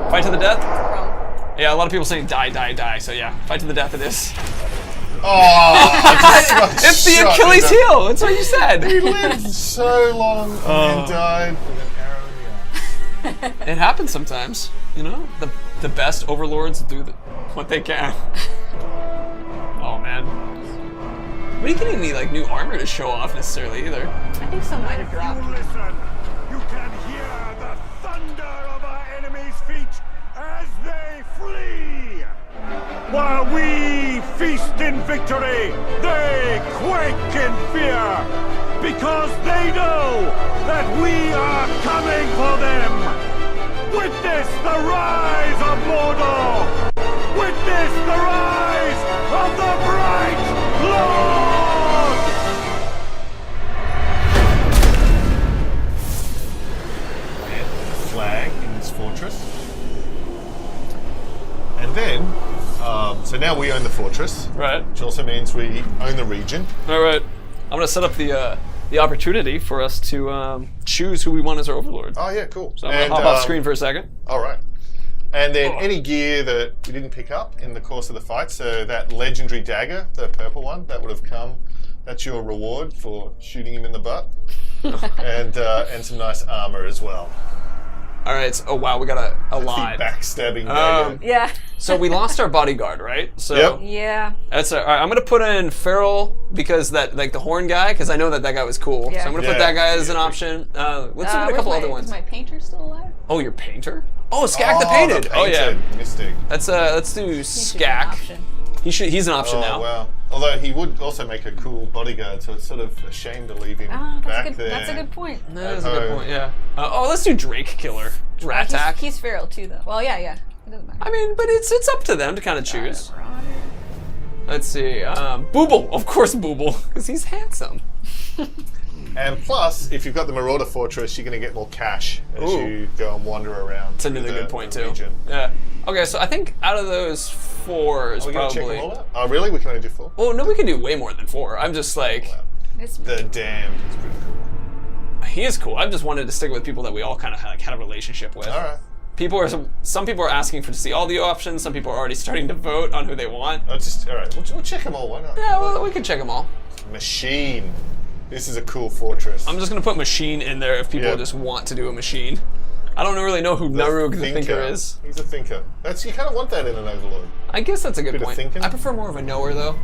Fight to the death. From Yeah, a lot of people saying die, die, die. So yeah, fight to the death it is. Oh, It's the Achilles heel. That's what you said. He lived so long and then died with an arrow in the eye. It happens sometimes, you know. The best overlords do what they can. Oh man, we didn't get any like new armor to show off necessarily either. I think some might have dropped. Listen, you can hear the thunder of our enemies' feet as they flee. While we feast in victory, they quake in fear, because they know that we are coming for them. Witness the rise of Mordor! Witness the rise of the Bright Lord! Flag in this fortress. And then, so now we own the fortress, Right. which also means we own the region. All right. I'm gonna set up the opportunity for us to choose who we want as our overlord. Oh yeah, cool. So I'm gonna hop off screen for a second. All right. And then any gear that we didn't pick up in the course of the fight, so that legendary dagger, the purple one, that would have come. That's your reward for shooting him in the butt, and some nice armor as well. All right. So, oh wow, we got a lot. The backstabbing dagger. Yeah. So we lost our bodyguard, right? So Yep. Yeah. that's all right. I'm gonna put in Feral because that like the horn guy because I know that guy was cool. Yeah. So I'm gonna put Yeah. that guy as an option. Let's look at a couple other ones. Is my painter still alive? Oh, your painter? Oh, Skak the Painted. Oh yeah. Mystic. Let's do He should be an Skak. option. He's an option Oh now. wow. Although he would also make a cool bodyguard, so it's sort of a shame to leave him Ah, back that's there. That's a good point. That is a good point. Yeah. Let's do Drake Killer. Rat He's, Tack. he's feral too, though. Well, yeah. It doesn't matter. I mean, but it's up to them to kind of choose. Let's see. Booble, of course, Booble, because he's handsome. And plus, if you've got the Marauder Fortress, you're going to get more cash as Ooh. you go and wander around. That's another good point too. Region. Yeah. Okay, so I think out of those four is Are we going to check probably. them all out? Oh, really? We can only do 4? Well, no, we can do way more than 4. I'm just like, It's, The Damned is pretty cool. he is cool. I just wanted to stick with people that we all kind of had a relationship with. All right. Some people are asking to see all the options. Some people are already starting to vote on who they want. All right. We'll check them all. Why not? Yeah, well, we can check them all. Machine. This is a cool fortress. I'm just gonna put machine in there if people just want to do a machine. I don't really know who Narug the Thinker is. He's a thinker. You kind of want that in an Overlord. I guess that's a good Bit of point. thinking. I prefer more of a knower though.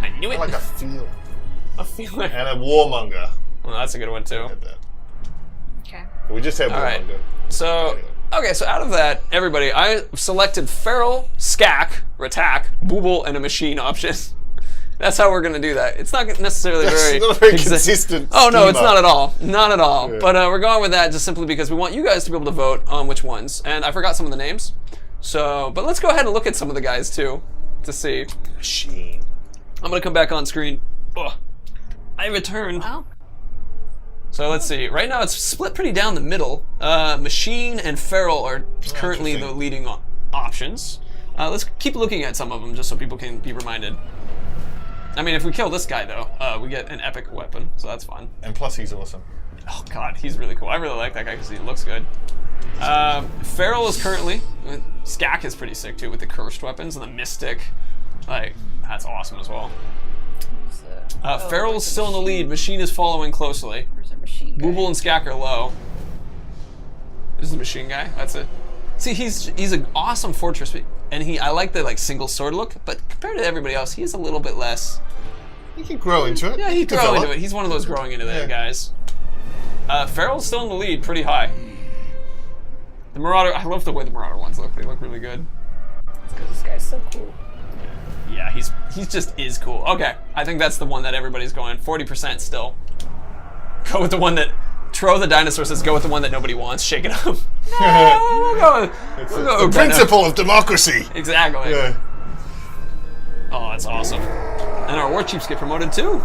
I knew it. I like a feel. A feeler. And a warmonger. Well, that's a good one too. Had that. Okay. We just had All right. warmonger. So, okay, so out of that, everybody, I selected Feral, Skak, Ratak, Booble, and a machine option. That's how we're going to do that. It's not necessarily That's very... not a very consistent Oh, no, it's schema. not at all. Not at all. Yeah. But we're going with that just simply because we want you guys to be able to vote on which ones. And I forgot some of the names. So, but let's go ahead and look at some of the guys, too, to see. Machine. I'm going to come back on screen. Ugh. I returned. Wow. So let's see. Right now it's split pretty down the middle. Machine and Feral are currently the interesting. leading options. Let's keep looking at some of them just so people can be reminded. I mean, if we kill this guy though, we get an epic weapon, so that's fun. And plus he's awesome. Oh god, he's really cool. I really like that guy because he looks good. Feral is currently... Skak is pretty sick too with the cursed weapons and the mystic. Like, that's awesome as well. Feral's still in the lead. Machine is following closely. Where's the machine guy? Booble and Skak are low. This is the machine guy. That's it. See, he's an awesome fortress, and I like the single sword look. But compared to everybody else, he's a little bit less. He can grow into it. Yeah, he can grow Develop. into it. He's one of those growing into that guys. Feral's still in the lead, pretty high. The Marauder. I love the way the Marauder ones look. They look really good. Because this guy's so cool. Yeah, he's just is cool. Okay, I think that's the one that everybody's going. 40% still. Go with the one that Tro the dinosaur says. Go with the one that nobody wants. Shake it up. No, we'll go with, It's we'll go the with principle of democracy. Exactly. Yeah. Oh, that's awesome. And our war chiefs get promoted too.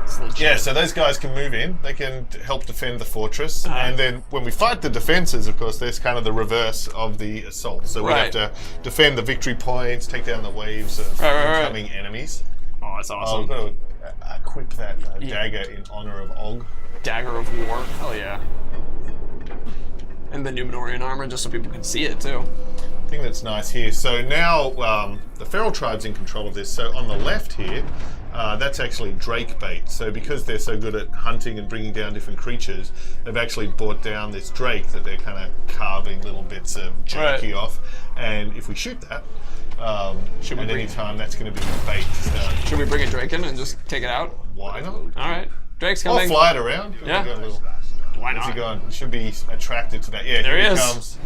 It's legit. Yeah, so those guys can move in. They can help defend the fortress. And then when we fight the defenses, of course, there's kind of the reverse of the assault. So we have to defend the victory points, take down the waves of incoming enemies. Oh, that's I'm awesome. going to equip that dagger in honor of Og. Dagger of War. Hell yeah. And the Numenorian armor, just so people can see it too. Thing that's nice here. So now the feral tribe's in control of this. So on the left here, that's actually drake bait. So because they're so good at hunting and bringing down different creatures, they've actually brought down this drake that they're kind of carving little bits of jerky off. And if we shoot that, at any time, that's going to be the bait to start. Should we bring a Drake in and just take it out? Why not? All right. Drake's I'll coming. fly it around. Yeah. Go a little, Why where's he not? going? He should be attracted to that. Yeah, There here he is. comes.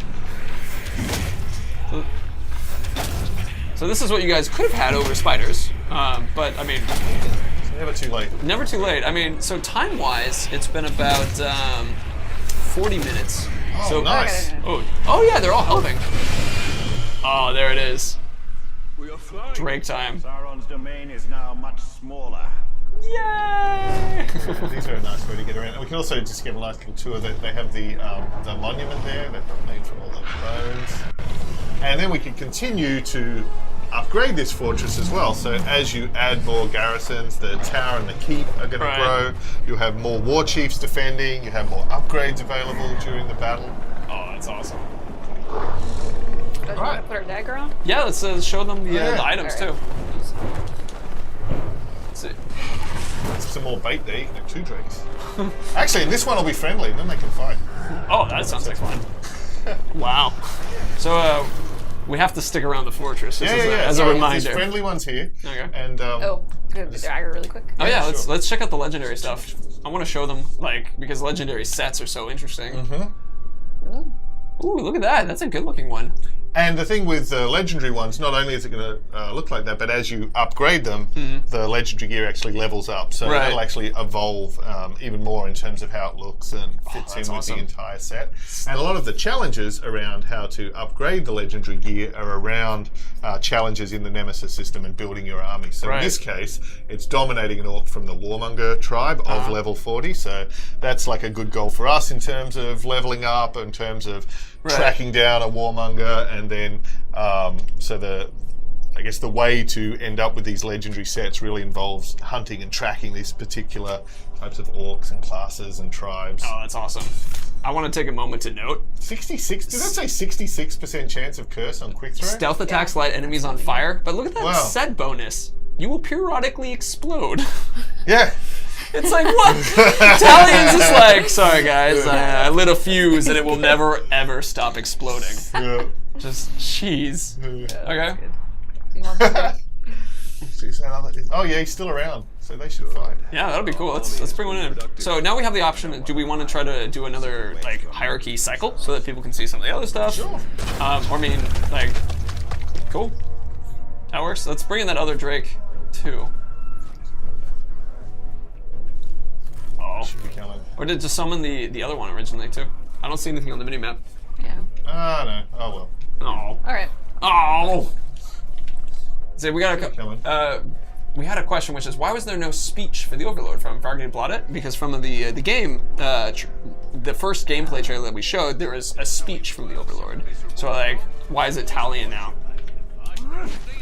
So this is what you guys could have had over spiders, but I mean, It's never too late. never too late. I mean, so time-wise, it's been about 40 minutes. Oh, so nice. Oh yeah, they're all helping. Oh, there it is. We are flying. Drake time. Sauron's domain is now much smaller. Yay! These are a nice way to get around. And we can also just get a nice little tour. They have the monument there that made for all the bones. And then we can continue to upgrade this fortress as well. So as you add more garrisons, the tower and the keep are going to grow. You'll have more war chiefs defending. You have more upgrades available during the battle. Oh, that's awesome. Do you want to put our dagger on? Yeah, let's show them the yeah. items All too. right. Let's see. Some more bait there. You can have 2 drakes. Actually, this one will be friendly. Then they can fight. Oh, that sounds like fun. Wow. So we have to stick around the fortress just as a So reminder. There's friendly ones here. Okay. And Oh, good. The dagger really quick. Oh yeah, sure. let's check out the legendary stuff. I want to show them because legendary sets are so interesting. Mm-hmm. Ooh, look at that. That's a good looking one. And the thing with the legendary ones, not only is it going to look like that, but as you upgrade them, the legendary gear actually levels up. So that'll actually evolve even more in terms of how it looks and fits in with the entire set. And a lot of the challenges around how to upgrade the legendary gear are around challenges in the Nemesis system and building your army. So in this case, it's dominating an orc from the Warmonger tribe of level 40. So that's like a good goal for us in terms of leveling up, in terms of tracking down a warmonger, and then I guess the way to end up with these legendary sets really involves hunting and tracking these particular types of orcs and classes and tribes. Oh, that's awesome. I want to take a moment to note 66. Did that say 66% chance of curse on quick throw? stealth attacks light enemies on fire. But look at that set bonus. you will periodically explode. Yeah. It's like, what? Talian's just like, sorry guys, I lit a fuse and it will never ever stop exploding. Yeah. Just cheese. Okay. Do you want that? Oh yeah, he's still around, so they should fight. Yeah, that'll be cool. Let's bring one in. So now we have the option. Do we want to try to do another like hierarchy cycle so that people can see some of the other stuff? Sure. Or I mean, like, cool. That works. Let's bring in that other Drake too. Oh. Should be coming. Or did just summon the other one originally too? I don't see anything on the minimap. Yeah. Ah no. Oh well. Oh. Alright. Oh. So we got we had a question, which is why was there no speech for the Overlord from Vargate Blotted? Because from the game, the first gameplay trailer that we showed, there was a speech from the Overlord. So like, why is it Talion now?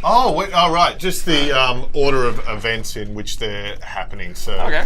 Oh wait. Oh right. Just the order of events in which they're happening. So. Okay.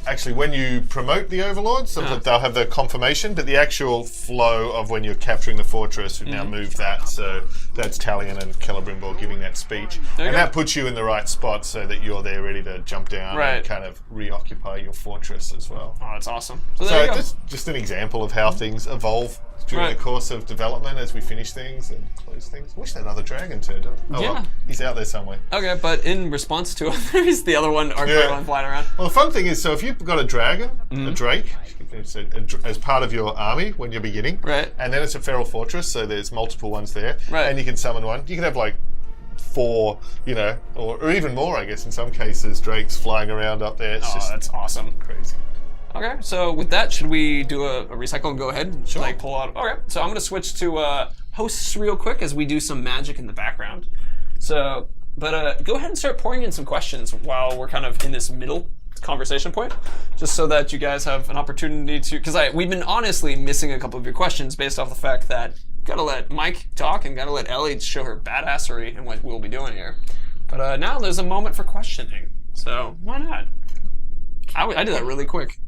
Actually, when you promote the Overlord, sometimes they'll have the confirmation, but the actual flow of when you're capturing the fortress, we've now moved that, so that's Talion and Celebrimbor giving that speech. And that puts you in the right spot so that you're there ready to jump down and kind of reoccupy your fortress as well. Oh, that's awesome. So there you go. Just an example of how things evolve during the course of development as we finish things and close things. I wish that other dragon turned up. Oh, well, he's out there somewhere. Okay, but in response to others, the other one, one flying around. Well, the fun thing is, so if you've got a dragon, a drake, as part of your army when you're beginning, and then it's a feral fortress, so there's multiple ones there, and you can summon one. You can have like 4, or even more, I guess, in some cases, drakes flying around up there. It's just that's awesome. Crazy. Okay, so with that, should we do a recycle and go ahead and Sure. pull out? Okay, so I'm going to switch to hosts real quick as we do some magic in the background. So, but go ahead and start pouring in some questions while we're kind of in this middle conversation point, just so that you guys have an opportunity to, because we've been honestly missing a couple of your questions based off the fact that gotta let Mike talk and gotta let Ellie show her badassery in what we'll be doing here. But now there's a moment for questioning, so why not? I did that really quick.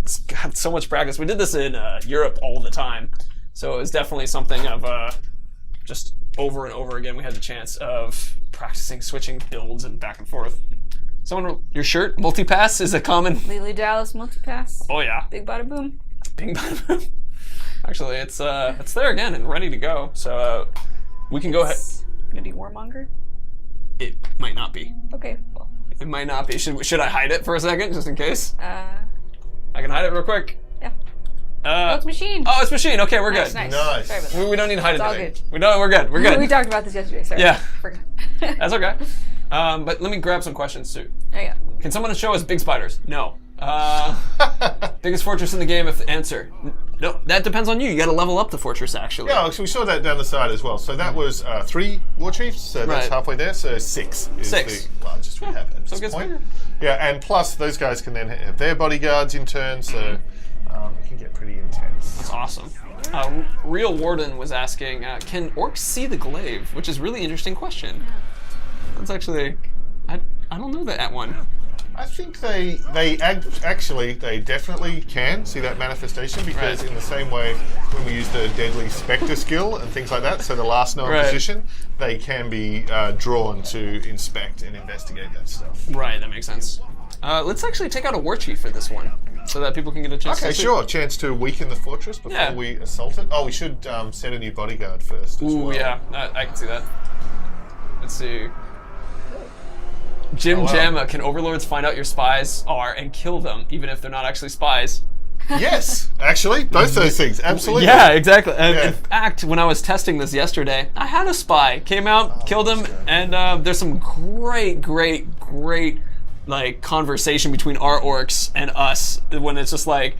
It's got so much practice. We did this in Europe all the time, so it was definitely something of just over and over again. We had the chance of practicing switching builds and back and forth. Someone, your shirt, multipass is a common. Lily Dallas multipass. Oh yeah. Big bada boom. Bing bada boom. Actually, it's there again and ready to go. So we can go ahead. Gonna be Warmonger. It might not be. Okay. Well. It might not be. Should I hide it for a second, just in case? I can hide it real quick. Yeah. Oh, it's machine. Oh, it's machine. Okay, we're good. Nice. Nice. Sorry about that. We don't need to hide It's all anything. good. We're good. We're good. We talked about this yesterday. Sorry. Yeah. Forgot. That's okay. But let me grab some questions too. There you go. Can someone show us big spiders? No. Biggest fortress in the game? If the answer, no, that depends on you. You got to level up the fortress actually. Yeah, so we saw that down the side as well. So that was 3 war chiefs, so that's halfway there. So 6 is the largest we have at this point. Yeah, and plus those guys can then have their bodyguards in turn, so it can get pretty intense. That's awesome. Real Warden was asking, can orcs see the glaive? Which is a really interesting question. That's actually, I don't know that one. I think they definitely can see that manifestation because in the same way when we use the deadly spectre skill and things like that, so the last known position, they can be drawn to inspect and investigate that stuff. Right, that makes sense. Let's actually take out a war chief for this one, so that people can get a chance to see. Okay, sure. Chance to weaken the fortress before we assault it. Oh, we should set a new bodyguard first as well. Yeah, I can see that. Let's see. Jim Jamma, can overlords find out your spies are and kill them, even if they're not actually spies? Yes, actually, both those things, absolutely. Yeah, exactly. In fact, when I was testing this yesterday, I had a spy. Came out, killed him, and there's some great like conversation between our orcs and us when it's just like,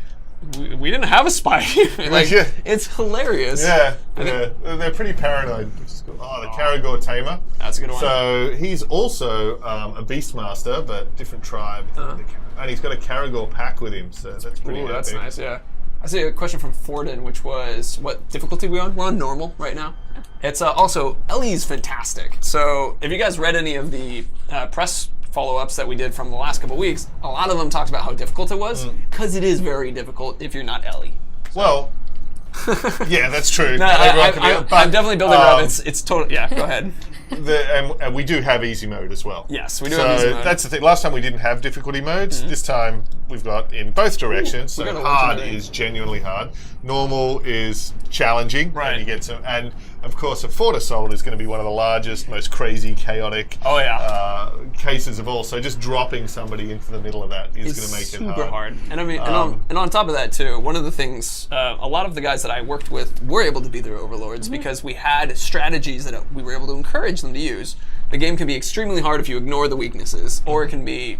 we didn't have a spy. It's hilarious. Yeah, they're pretty paranoid. Oh, the Karagor Tamer. That's a good one. So he's also a Beastmaster, but different tribe. And he's got a Karagor pack with him, so that's pretty epic. That's nice, yeah. I see a question from Forden, which was, what difficulty are we on? We're on normal right now. It's also, Ellie's fantastic. So if you guys read any of the press follow-ups that we did from the last couple weeks, a lot of them talked about how difficult it was, because it is very difficult if you're not Ellie. So. Well, yeah, that's true. No, I'm definitely building around. It's total. Yeah, go ahead. and we do have easy mode as well. Yes, we do so have easy mode. That's the thing. Last time we didn't have difficulty modes. This time we've got in both directions. we So got a hard legendary. is genuinely hard. Normal is challenging. Right. And you get some. And of course, a Fort Assault is going to be one of the largest, most crazy, chaotic cases of all. So just dropping somebody into the middle of that is going to make it super hard. And I mean, Um, and on top of that too, one of the things, a lot of the guys that I worked with were able to be their overlords because we had strategies that we were able to encourage them to use. The game can be extremely hard if you ignore the weaknesses, or it can be,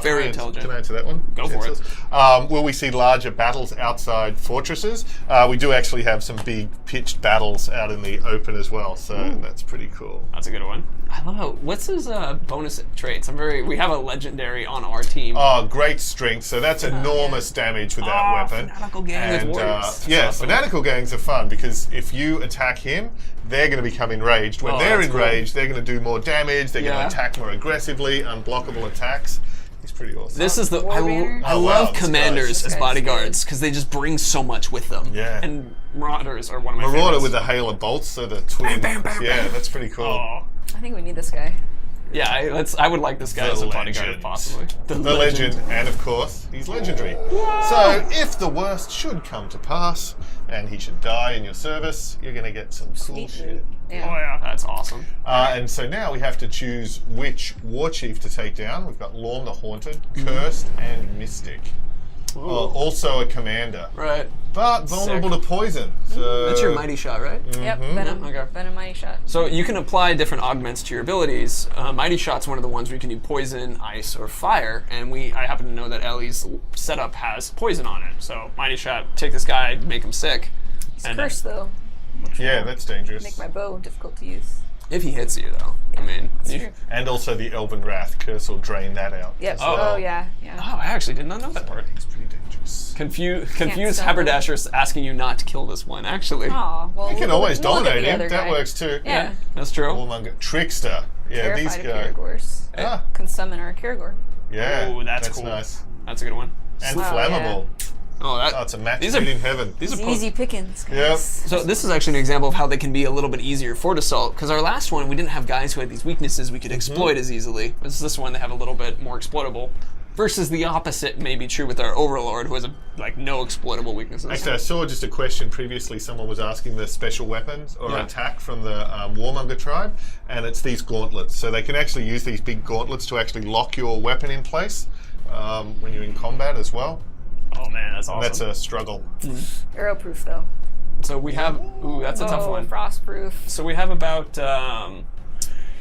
very intelligent. Can I answer that one? Go for it. Will we see larger battles outside fortresses? We do actually have some big pitched battles out in the open as well, so that's pretty cool. That's a good one. I love how, what's his bonus traits? We have a legendary on our team. Oh, great strength. So that's enormous damage with that weapon. Fanatical gang with And warriors. That's yeah, awesome. fanatical gangs are fun because if you attack him, they're going to become enraged. When they're that's cool. enraged, they're going to do more damage. They're going Yeah. to attack more aggrassively, unblockable attacks. He's pretty awesome. This is the Warbanner. I Oh, love wow, this commanders guy's- as this guy's bodyguards because they just bring so much with them. Yeah. And marauders are one of my Marauder favorites. with a hail of bolts, so the twin. Yeah, that's pretty cool. Oh. I think we need this guy. Yeah, I would like this guy The as a bodyguard if legend. possibly. The legend, and of course, he's legendary. So, if the worst should come to pass, and he should die in your service, you're going to get some cool shit. Yeah. Oh yeah, that's awesome. And so now we have to choose which war chief to take down. We've got Lorne the Haunted, Cursed, and Mystic. Also a commander, Right. but vulnerable to poison. So That's your mighty shot, right? Yep. Venom. Okay. Venom mighty shot. So you can apply different augments to your abilities. Mighty Shot's one of the ones where you can do poison, ice, or fire. And I happen to know that Ellie's setup has poison on it. So Mighty Shot, take this guy, make him sick. It's And, cursed though. Yeah, that's dangerous. Make my bow difficult to use. If he hits you, though. I mean, True. And also the Elven Wrath curse will drain that out. Yep. as well. Oh yeah. Oh, I actually did not know that part. It's pretty dangerous. Confused stop haberdasher's asking you not to kill this one, actually. Aw, well, You can always we'll look at dominate the him. other That guy. works too. Yeah. That's true. Warmonger. Trickster. Yeah, these Terrified of guys. Kirigors. Ah, Can summon our Kirigor. yeah. Oh, that's cool. nice. That's a good one. And Oh, flammable. Oh, Oh, it's a match These made are in heaven. these It's are easy pickings, guys. Yep. So this is actually an example of how they can be a little bit easier for assault. Because our last one, we didn't have guys who had these weaknesses we could exploit as easily. This one, they have a little bit more exploitable. Versus the opposite may be true with our overlord, who has no exploitable weaknesses. Actually, I saw just a question previously. Someone was asking the special weapons or Yeah. attack from the Warmonger tribe, and it's these gauntlets. So they can actually use these big gauntlets to actually lock your weapon in place when you're in combat as well. Oh man, that's awesome. And that's a struggle. Arrow proof though. So we have. Ooh, that's a tough one. Frost proof. So we have about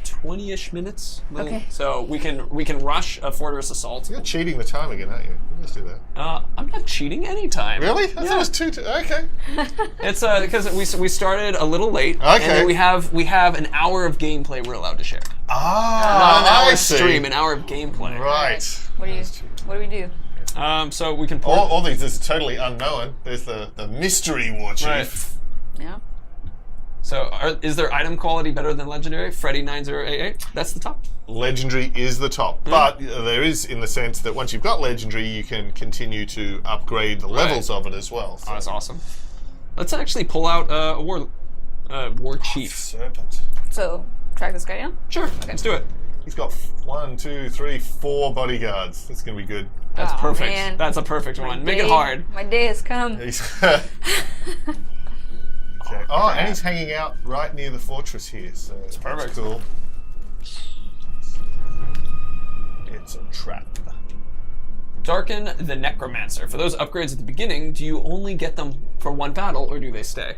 20-ish minutes. Okay. So we can rush a fortress assault. You're cheating the time again, aren't you? Let's do that. I'm not cheating any time. Really? I thought it was okay. It's because we started a little late, and Okay. then we have an hour of gameplay we're allowed to share. Ah, Not an hour I see. stream, an hour of gameplay. Right. What do we do? So we can pour. All these is totally unknown. There's the mystery war chief. Right. Yeah. So is there item quality better than legendary? Freddy 9088. That's the top. Legendary is the top, but there is in the sense that once you've got legendary, you can continue to upgrade the levels of it as well. So. Oh, that's awesome. Let's actually pull out a war chief. Serpent. So track this guy down. Sure, let's do it. He's got 1, 2, 3, 4 bodyguards. That's going to be good. That's Aw, perfect. man. That's a perfect one. Make it Day- hard. My day has come. He's okay. Oh, and he's hanging out right near the fortress here. So it's perfect. Cool. It's a trap. Darken the Necromancer. For those upgrades at the beginning, do you only get them for one battle, or do they stay?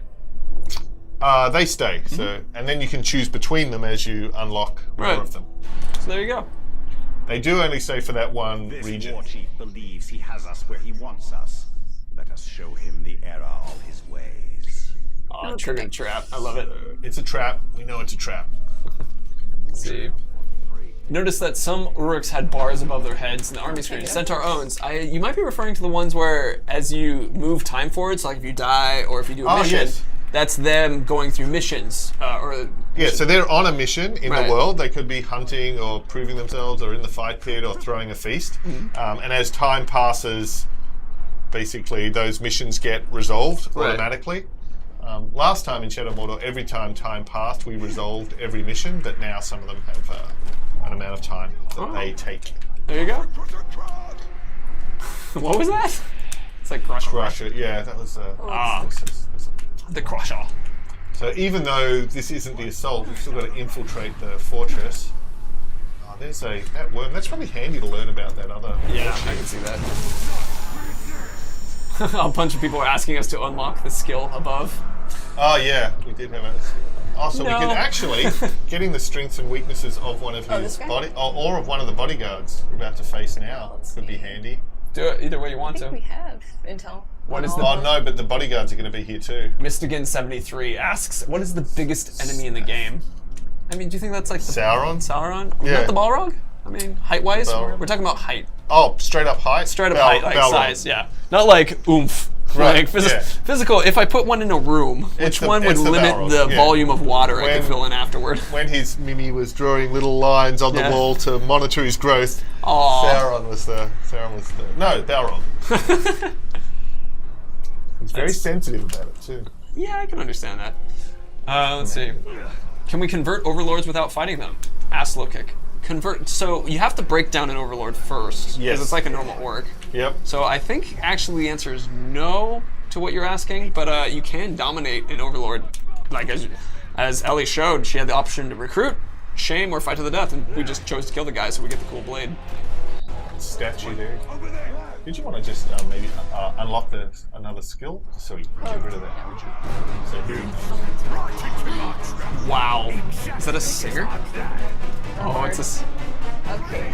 They stay. So, and then you can choose between them as you unlock more Right. of them. So there you go. They do only stay for that one This region. war chief believes he has us where he wants us. Let us show him the error of his ways. Oh, triggered trap. I love it. It's a trap. We know it's a trap. Let's see. Notice that some Uruks had bars above their heads in the army screen. Centaur owns. You might be referring to the ones where, as you move time forwards, like if you die or if you do a mission, yes. that's them going through missions. Yeah, so they're on a mission in Right. the world. They could be hunting or proving themselves or in the fight pit or throwing a feast. And as time passes, basically those missions get resolved Right. automatically. last time in Shadow of Mordor, every time passed, we resolved every mission, but now some of them have an amount of time that they take. There you go. What was that? It's like Crusher, yeah, that was the Crusher. So even though this isn't the assault, we've still got to infiltrate the fortress. Oh, there's that worm. That's probably handy to learn about that other. Yeah, I can see that. A bunch of people are asking us to unlock the skill above. Oh yeah, we did have a skill. Oh, so we can actually getting the strengths and weaknesses of one of his or of one of the bodyguards we're about to face now could be handy. Do it either way you want I think we have intel. What is the? Oh no, but the bodyguards are going to be here too. Mystigan73 asks, "What is the biggest enemy in the game?" I mean, do you think that's like Sauron? Sauron? Yeah. Not the Balrog? I mean, height-wise, Balrog. we're talking about height. Oh, straight up height. Straight up height, like Balrog. size. Yeah, not like oomph. Right, Like yeah. physical. If I put one in a room, which one would it's the limit Balrog, the yeah. volume of water I could fill in afterward? When his Mimi was drawing little lines on the wall to monitor his growth, Sauron was the no Balrog. He's very sensitive about it too. Yeah, I can understand that. Let's see. Can we convert overlords without fighting them? Ask Lokick. Convert. So you have to break down an overlord first. Yes. Because it's like a normal orc. Yep. So I think actually the answer is no to what you're asking, but you can dominate an overlord. Like as Ellie showed, she had the option to recruit, shame, or fight to the death, and we just chose to kill the guy, so we get the cool blade. Statue there. Did you want to just maybe unlock another skill so we get rid of that? Wow. Is that a singer? Oh, it's a. Okay.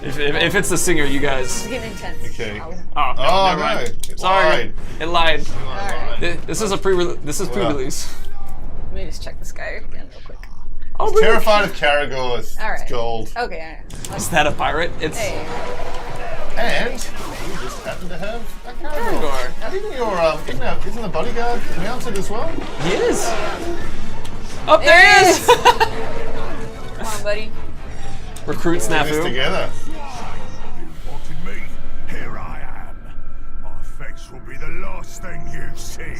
If it's the singer, you guys. It's getting intense. Okay. Oh, Oh never mind. no! It Sorry, lied. it lied. Alright. This is a pre-release. Let me just check this guy again real quick. Oh, He's terrified of Caragors. Alright. It's gold. Okay. Is that a pirate? It's Hey. And we just happen to have a Caragor. Caragor. Isn't the bodyguard mounted as well? He is. Oh, there he is. Come on, buddy. Recruit Put this Snafu. together. Wanted me? Here I am. My face will be the last thing you've seen.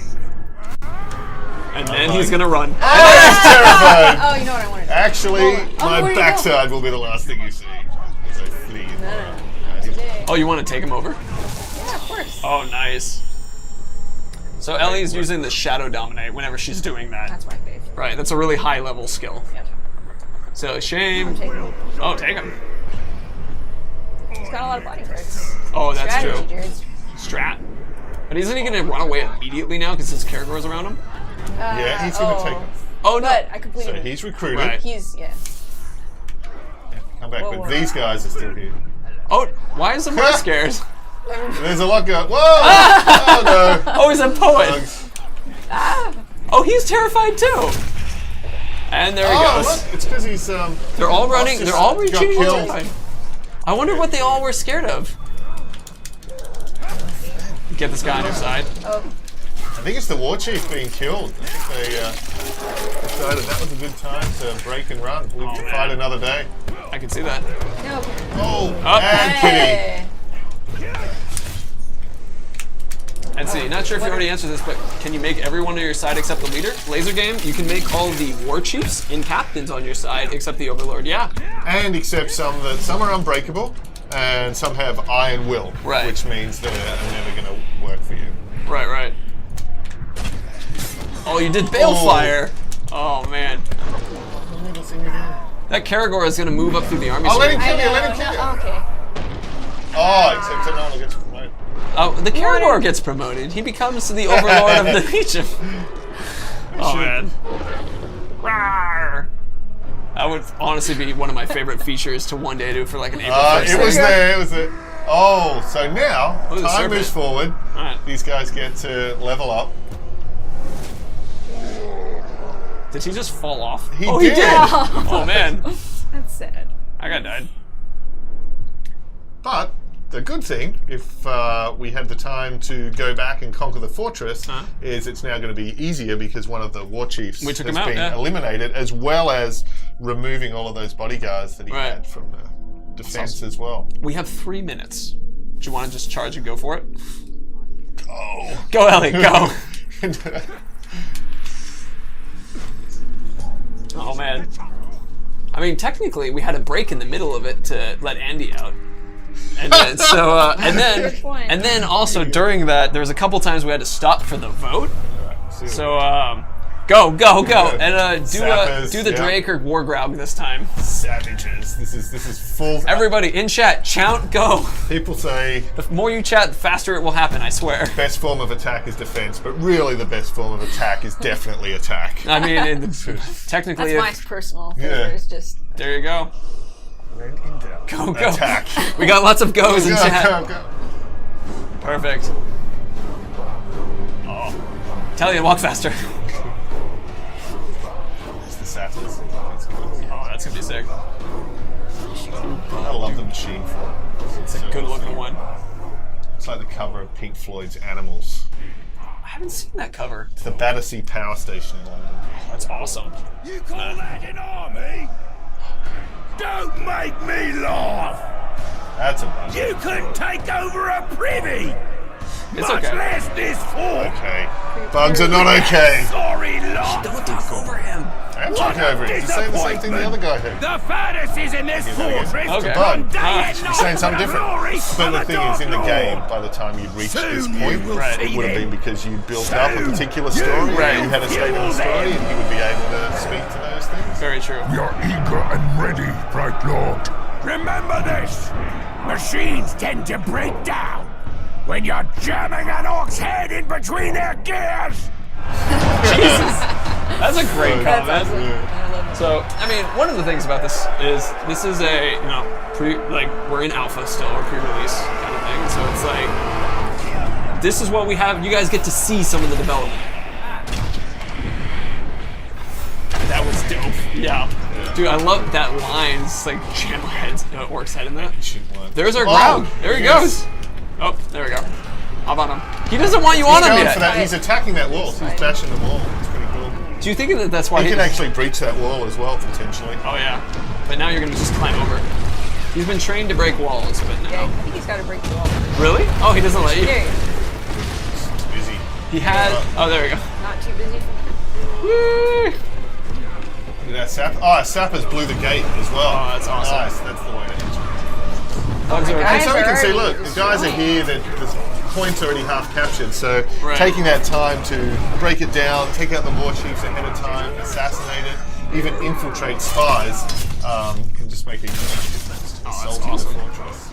And then he's gonna run. Terrified. Oh, you know what I wanted. Actually, my where'd he go? backside will be the last thing you see. As I flee. No. Oh, you want to take him over? Yeah, of course. Oh, nice. So Ellie's using the Shadow Dominate whenever she's doing that. That's my favorite. Right, that's a really high level skill. Yep. So shame. Take him. Oh, take him. He's got a lot of bodyguards. Oh, that's Strategy, true. Jared. Strat. But isn't he gonna run away immediately now because his Caragor's around him? Yeah, he's going to take him. Oh no. But I completely. So he's recruited. Right. He's Come back, Whoa, but whoa. these guys are still here. Oh, why is the more scared? There's a lot going. Whoa! Oh no! Oh, he's a poet. Bugs. Oh, he's terrified too. And there he goes. Look, it's because he's They're all running. just They're all got retreating. killed. Terrified. I wonder what they all were scared of. Get this guy on your side. Oh. I think it's the war chief being killed. I think they decided that was a good time to break and run. We'll fight another day. I can see that. No. Oh, Up. and Kitty. Hey. And see, not sure if you already answered this, but can you make everyone on your side except the leader? Laser game, you can make all the war chiefs and captains on your side except the overlord. Yeah. And except some are unbreakable, and some have iron will, Right. which means they're never going to work for you. Right, right. Oh, you did Balefire. Oh man. That Caragor is gonna move up through the army. Oh, let him I kill you, know. let him kill you. No, okay. Oh, except no one gets promoted. Oh, the Caragor gets promoted. He becomes the overlord of the Legion. Oh man. Rawr. That would honestly be one of my favorite features to one day do for like an April 1st. It was there, it was there. Oh, so now, Oh, the time serpent. moves forward. Alright. These guys get to level up. Did he just fall off? He oh, did. he did. Oh man. That's sad. I got died. But the good thing, if we had the time to go back and conquer the fortress, is it's now going to be easier because one of the war chiefs We has took him out, been yeah. eliminated, as well as removing all of those bodyguards that he Right. had from the defense awesome. as well. We have 3 minutes. Do you want to just charge and go for it? Oh. Go, Ellie, go. Oh man. I mean, technically, we had a break in the middle of it to let Andy out. And then, and then also during that, there was a couple times we had to stop for the vote. So, go, and do the Drake or Wargrog this time. Savages. This is full. Everybody in chat, chant, go. People say the more you chat, the faster it will happen. I swear. Best form of attack is defense, but really the best form of attack is definitely attack. I mean, technically, that's my personal favorite. It's just there you go. Go. Attack. We got lots of goes in chat. Go. Perfect. Oh, tell you to walk faster. It's the satyrs. Oh, that's gonna be sick. I love the machine. It's a good looking one. It's like the cover of Pink Floyd's Animals. I haven't seen that cover. It's the Battersea Power Station in London. That's awesome. You call that an army? Don't make me laugh! That's a bug. You could take over a privy! It's much okay. less this fort! Okay. Bugs are not okay. Sorry, lot! Don't talk over him. I'm talking over it. He's saying the same thing the other guy heard. The furnaces in this fortress Okay. Bug. day and He's night saying something for the different. glory But of the the thing Dark is, in the Lord. game, by the time you'd reached this Soon point, you will Right. it would have been because you'd built up a particular story, Right. and you had a statement of the story, and you would be able to speak to those things. Very true. We are eager and ready, Bright Lord. Remember this! Machines tend to break down when you're jamming an orc's head in between their gears! Jesus, that's a great that's comment. awesome. I love it. So, I mean, one of the things about this is a we're in alpha still or pre-release kind of thing. So it's like this is what we have. You guys get to see some of the development. That was dope. Yeah. Dude, I love that line. It's like jam orc's head in that. There's our ground. There he goes. Oh, there we go. Hop on him. He doesn't want you on him Going yet. for that. He's attacking that wall. He's bashing the wall. It's pretty cool. Do you think that that's why He can actually breach that wall as well, potentially. Oh yeah. But now you're gonna just climb over. He's been trained to break walls, but Yeah, now. I think he's got to break the wall. Really? Oh, he doesn't let you. There you go. He's busy. He had. Oh, there we go. Not too busy for me. Look at that sap. Oh, sappers blew the gate as well. Oh, that's awesome. Nice. That's the way to enter. Bugs are- guys And so we are can see, already look, the guys are here, the point's already half captured, so Right. taking that time to break it down, take out the war chiefs ahead of time, assassinate it, even infiltrate spies, can just make a huge difference to that's assaulting awesome. the fortress.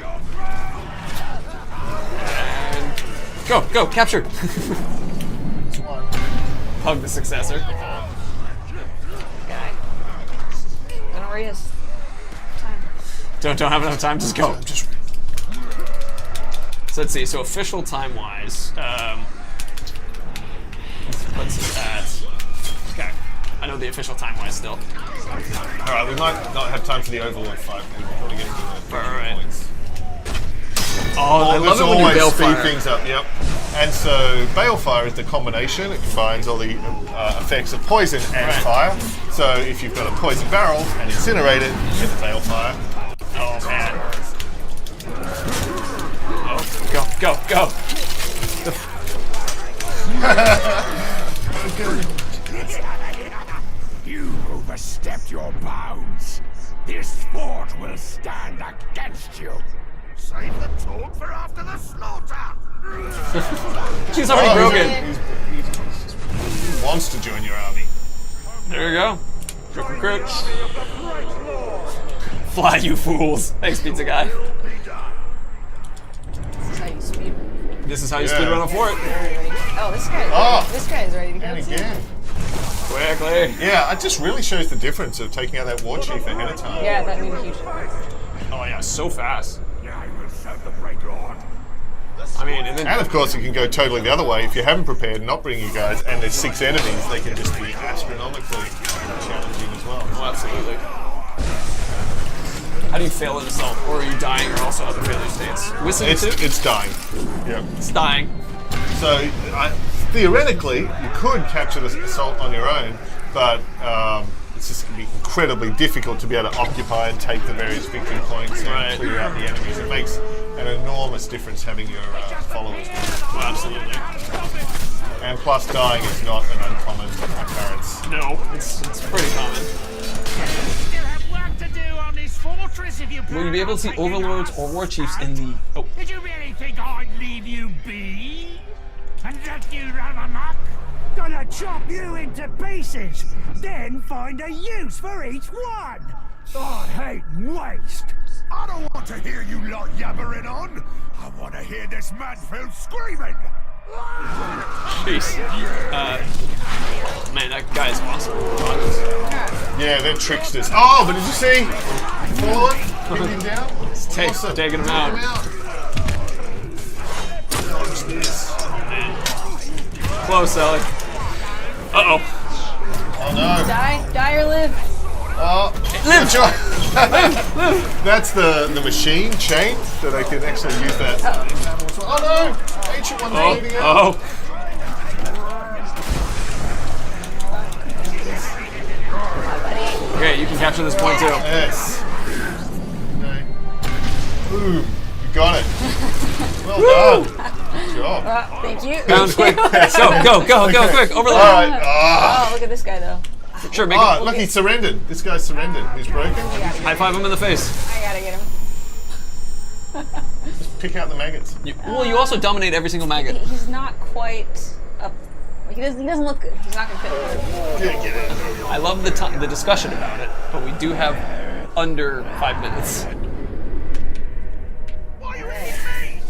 And go, capture. Hug the successor. Guy. Don't worry, his time. Don't have enough time. Just go. So let's see. So official time wise, let's see that. Okay, I know the official time wise still. All right, we might not have time for the Overlord fight. We can probably get into the Right. points. Oh, I love Let's it when you always bail speed fire. things up, yep. And so Balefire is the combination. It combines all the effects of poison and Right. fire. So if you've got a poison barrel and incinerate it, you get the Balefire. Oh man. Oh, go. You overstepped your bounds. This fort will stand against you. Save the talk for after the slaughter. She's already broken. He wants to join your army. There you go. Quick recruit. Fly, you fools. Thanks, pizza guy. This is how you speed. This is how you Yeah. speed run a fort. Oh, this guy. Oh. This guy is ready to go. And too. again. Quickly. Yeah, it just really shows the difference of taking out that war chief ahead of time. Yeah, that made a huge difference. Oh yeah, so fast. I will serve the Bright Lord. I mean, and then And of course, you can go totally the other way. If you haven't prepared and not bringing you guys, and there's 6 enemies, they can just be astronomically challenging as well. oh, absolutely. How do you fail an assault, or are you dying, or also other failure states? Whistling too? It's dying. Yep. It's dying. So theoretically, you could capture this assault on your own, but it's just going to be incredibly difficult to be able to occupy and take the various victory points and Right. clear out the enemies. It makes an enormous difference having your followers with you. Oh, absolutely. And plus, dying is not an uncommon occurrence. No, it's pretty common. fortress if you Will you be able to see overlords or war chiefs in the... Oh, Did you really think I'd leave you be? And let you run amok? Gonna chop you into pieces, then find a use for each one. I hate waste. I don't want to hear you lot yabbering on. I want to hear this manfield screaming. jeez. Man, that guy's awesome. Yeah, they're tricksters. Oh, but did you see? Forward, pin him down. Awesome. Taking him out. Dodge this. Close, Ellie. Uh-oh. Oh no. Die or live. Oh, live. That's the machine chain, so they can actually use that. Oh no! Ancient one's leading out. Oh. Okay, you can capture this point too. Yes. Okay. Boom. You got it. Well done. Good job. Thank you. Bounce quick. Go, quick. Overload. All right. Oh, look at this guy though. Sure, make Oh, it. look, he surrendered. This guy's surrendered. He's broken. High five him in the face. I gotta get him. Pick out the maggots. Well, you also dominate every single maggot. He's not quite up. Like, he doesn't look good. He's not gonna fit. Get it. I love the discussion about it, but we do have under 5 minutes. Why are you hitting me?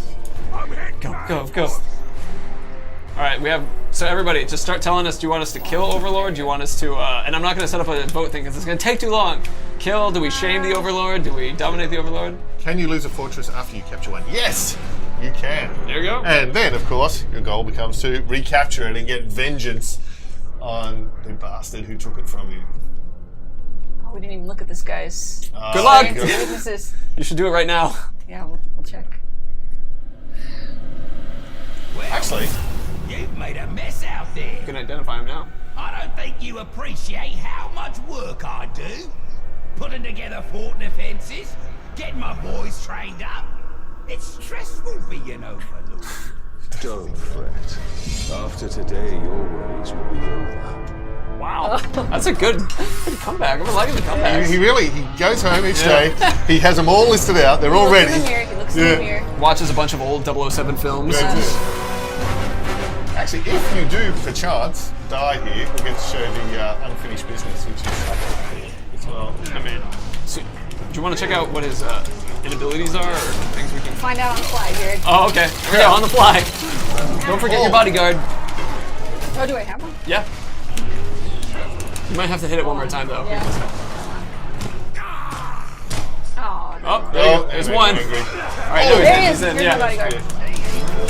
I'm hit. Go. All right, we have. So everybody, just start telling us. Do you want us to kill Overlord? Do you want us to? And I'm not going to set up a vote thing because it's going to take too long. Kill? Do we shame the Overlord? Do we dominate the Overlord? Can you lose a fortress after you capture one? Yes, you can. There you go. And then, of course, your goal becomes to recapture it and get vengeance on the bastard who took it from you. Oh, we didn't even look at this guy's Good luck. weaknesses. You should do it right now. Yeah, we'll check. Actually, You've made a mess out there. You can identify him now. I don't think you appreciate how much work I do. Putting together fort defenses, getting my boys trained up. It's stressful being overlord. Don't fret. After today, your worries will be over. Wow, that's a good comeback. I'm liking the comeback. he goes home each day. He has them all listed out. They're all ready. He looks in the mirror. Watches a bunch of old 007 films. Actually, if you do, per chance, die here, we'll get to show the unfinished business, which is as well. I mean, so, do you want to check out what his inabilities are, or things we can Find out on the fly, Jared. Oh, okay. Yeah, on the fly. Don't forget your bodyguard. Oh, do I have one? Yeah. You might have to hit it one more time, though. Yeah. Oh, no. Oh, there you go. There's one. All right, no, There he is. he's in. Here's Yeah. the bodyguard.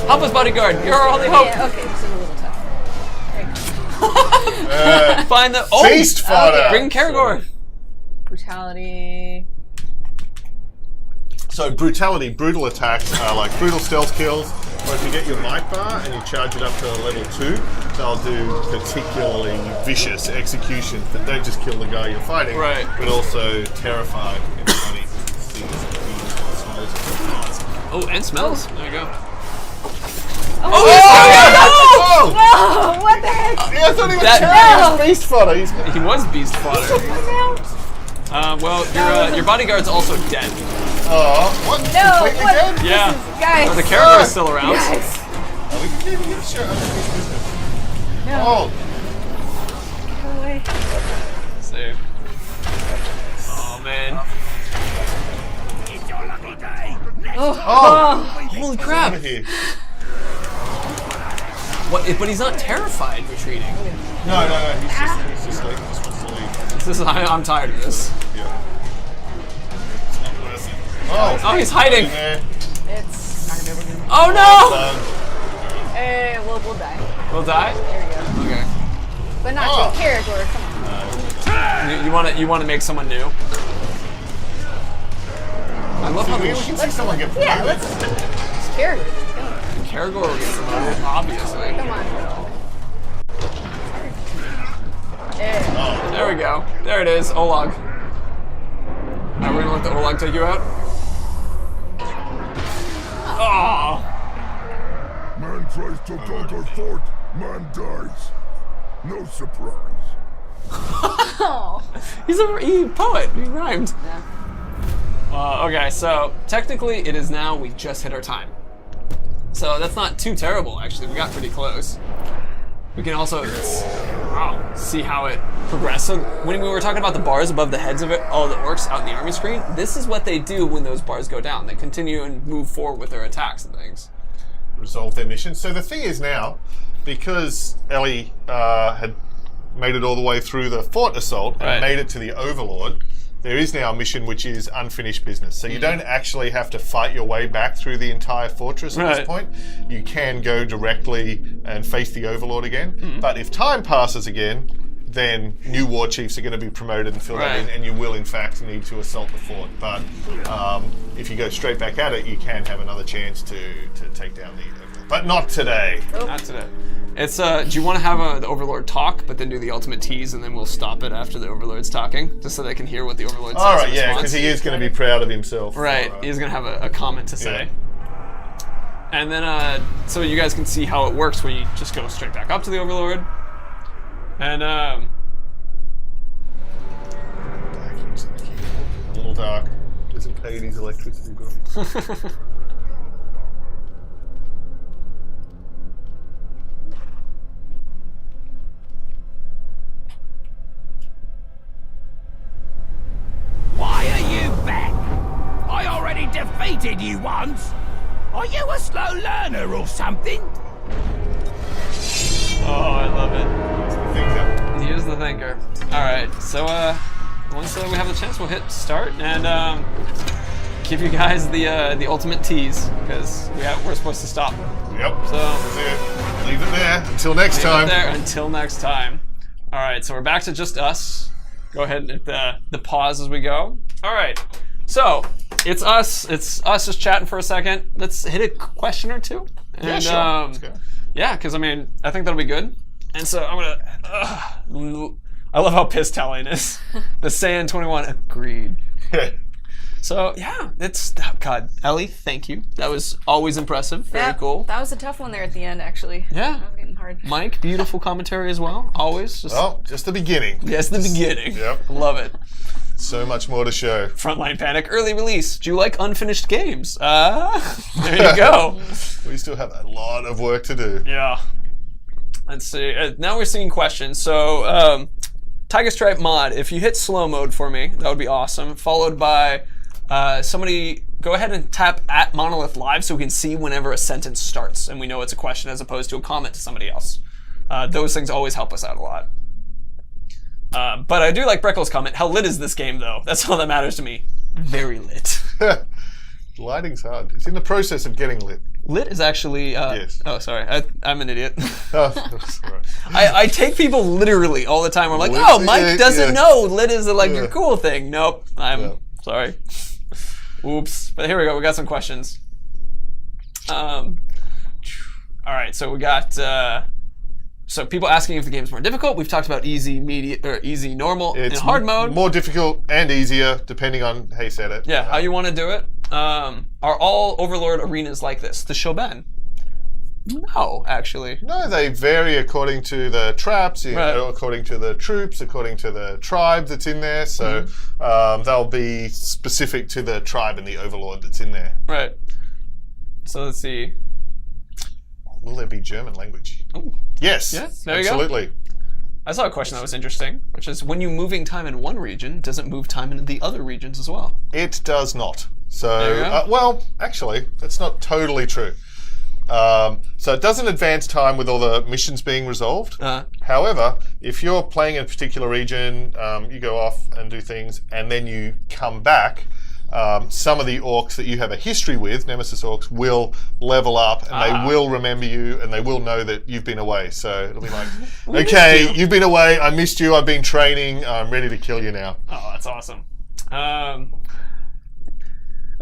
Help us, bodyguard. You're our only hope. Yeah, okay, this is a little tough. Find the Beast fodder. Bring Karagor. Brutality. So brutality, brutal attacks are like brutal stealth kills, or if you get your might bar and you charge it up to level 2, they'll do particularly vicious executions that don't just kill the guy you're fighting, Right. but also terrify everybody. Oh, and smells. There you go. Oh! Oh, what the heck? Yeah, I thought he was That- carrying his beast fodder. He's He was beast fodder. Well, your bodyguard's also dead. what? No, Completely what? dead? Yeah. Guys. But the Karagor's still around. Guys. Oh, we can even get a shirt unfinished business. No. Oh, Go away. Save. Oh, man. It's your lucky day. oh, Holy crap. out of here. What? But he's not terrified retreating. No, he's just like, just wants to leave. I'm tired of this. Yeah. It's not worth it. Oh, Oh, he's hiding. there. It's. Oh, no! We'll die. We'll die? There we go. Okay. But not Oh. to Karagor, come on. You want to make someone new? I love how We the can see someone get Yeah, promoted. let's. It's Karagor. Come on. Karagor will get promoted, obviously. Come on. There. There we go. There it is. Olag. Now we're gonna let the Olag take you out. Oh. Man tries to conquer fort, man dies. No surprise. Oh. He's a poet. He rhymed. Yeah. Okay, so technically it is now, we just hit our time. So that's not too terrible, actually. We got pretty close. We can also see how it progressed. So when we were talking about the bars above the heads of all the orcs out in the army screen, this is what they do when those bars go down. They continue and move forward with their attacks and things. Resolve their mission. So the thing is now, because Ellie had made it all the way through the fort assault and made it to the Overlord, there is now a mission which is unfinished business. So you don't actually have to fight your way back through the entire fortress at this point. You can go directly and face the Overlord again. But if time passes again, then new war chiefs are going to be promoted and fill that in, and you will in fact need to assault the fort. But if you go straight back at it, you can have another chance to take down the Overlord. But not today. Not today. It's do you want to have the Overlord talk, but then do the ultimate tease, and then we'll stop it after the Overlord's talking, just so they can hear what the Overlord says. All right, yeah, because he is going to be proud of himself. Right, he's going to have a comment to say. And then, so you guys can see how it works when you just go straight back up to the Overlord. And, a little dark. Isn't Katie's electricity bill? Why are you back? I already defeated you once. Are you a slow learner or something? Oh, I love it. He is the thinker. Alright, so once we have the chance, we'll hit start and give you guys the ultimate tease, because we're supposed to stop. Yep. So that's it. Leave it there until next time. Leave it there until next time. Alright, so we're back to just us. Go ahead and hit the pause as we go. Alright, so it's us just chatting for a second. Let's hit a question or two. And, yeah, sure. Let's go. Yeah, because I mean, I think that'll be good. And so I'm gonna. I love how pissed Talon is. The Saiyan 21 agreed. So yeah, God, Ellie, thank you. That was always impressive. Very cool. That was a tough one there at the end, actually. Yeah. That was getting hard. Mike, beautiful commentary as well. Always. Just the beginning. Yes, the beginning. Yep. Love it. So much more to show. Frontline Panic, early release. Do you like unfinished games? There you go. We still have a lot of work to do. Yeah. Let's see. Now we're seeing questions. So, Tiger Stripe mod, if you hit slow mode for me, that would be awesome. Followed by somebody go ahead and tap at Monolith Live so we can see whenever a sentence starts and we know it's a question as opposed to a comment to somebody else. Those things always help us out a lot. But I do like Breckle's comment. How lit is this game, though? That's all that matters to me. Very lit. Lighting's hard. It's in the process of getting lit. Lit is actually... yes. Oh, sorry. I'm an idiot. Oh, sorry. I take people literally all the time. I'm like, Lit, oh, Mike doesn't know lit is like Yeah. a cool thing. Nope. I'm sorry. Oops. But here we go. We got some questions. All right. So we got... So people asking if the game's more difficult. We've talked about easy, medium, or easy, normal, and hard mode. More difficult and easier, depending on how you set it. Yeah, how you want to do it. Are all Overlord arenas like this? The Shoben? No, actually. No, they vary according to the traps, according to the troops, according to the tribe that's in there. So they'll be specific to the tribe and the Overlord that's in there. Right. So let's see. Will there be German language? Ooh. Yes. Yeah, there you absolutely. go. I saw a question that was interesting, which is when you're moving time in one region, does it move time in the other regions as well? It does not. So, There you go. well, actually, that's not totally true. So it doesn't advance time with all the missions being resolved. However, if you're playing in a particular region, you go off and do things, and then you come back, some of the orcs that you have a history with, Nemesis orcs, will level up and they will remember you and they will know that you've been away. So it'll be like, okay, you've been away, I missed you, I've been training, I'm ready to kill you now. Oh, that's awesome.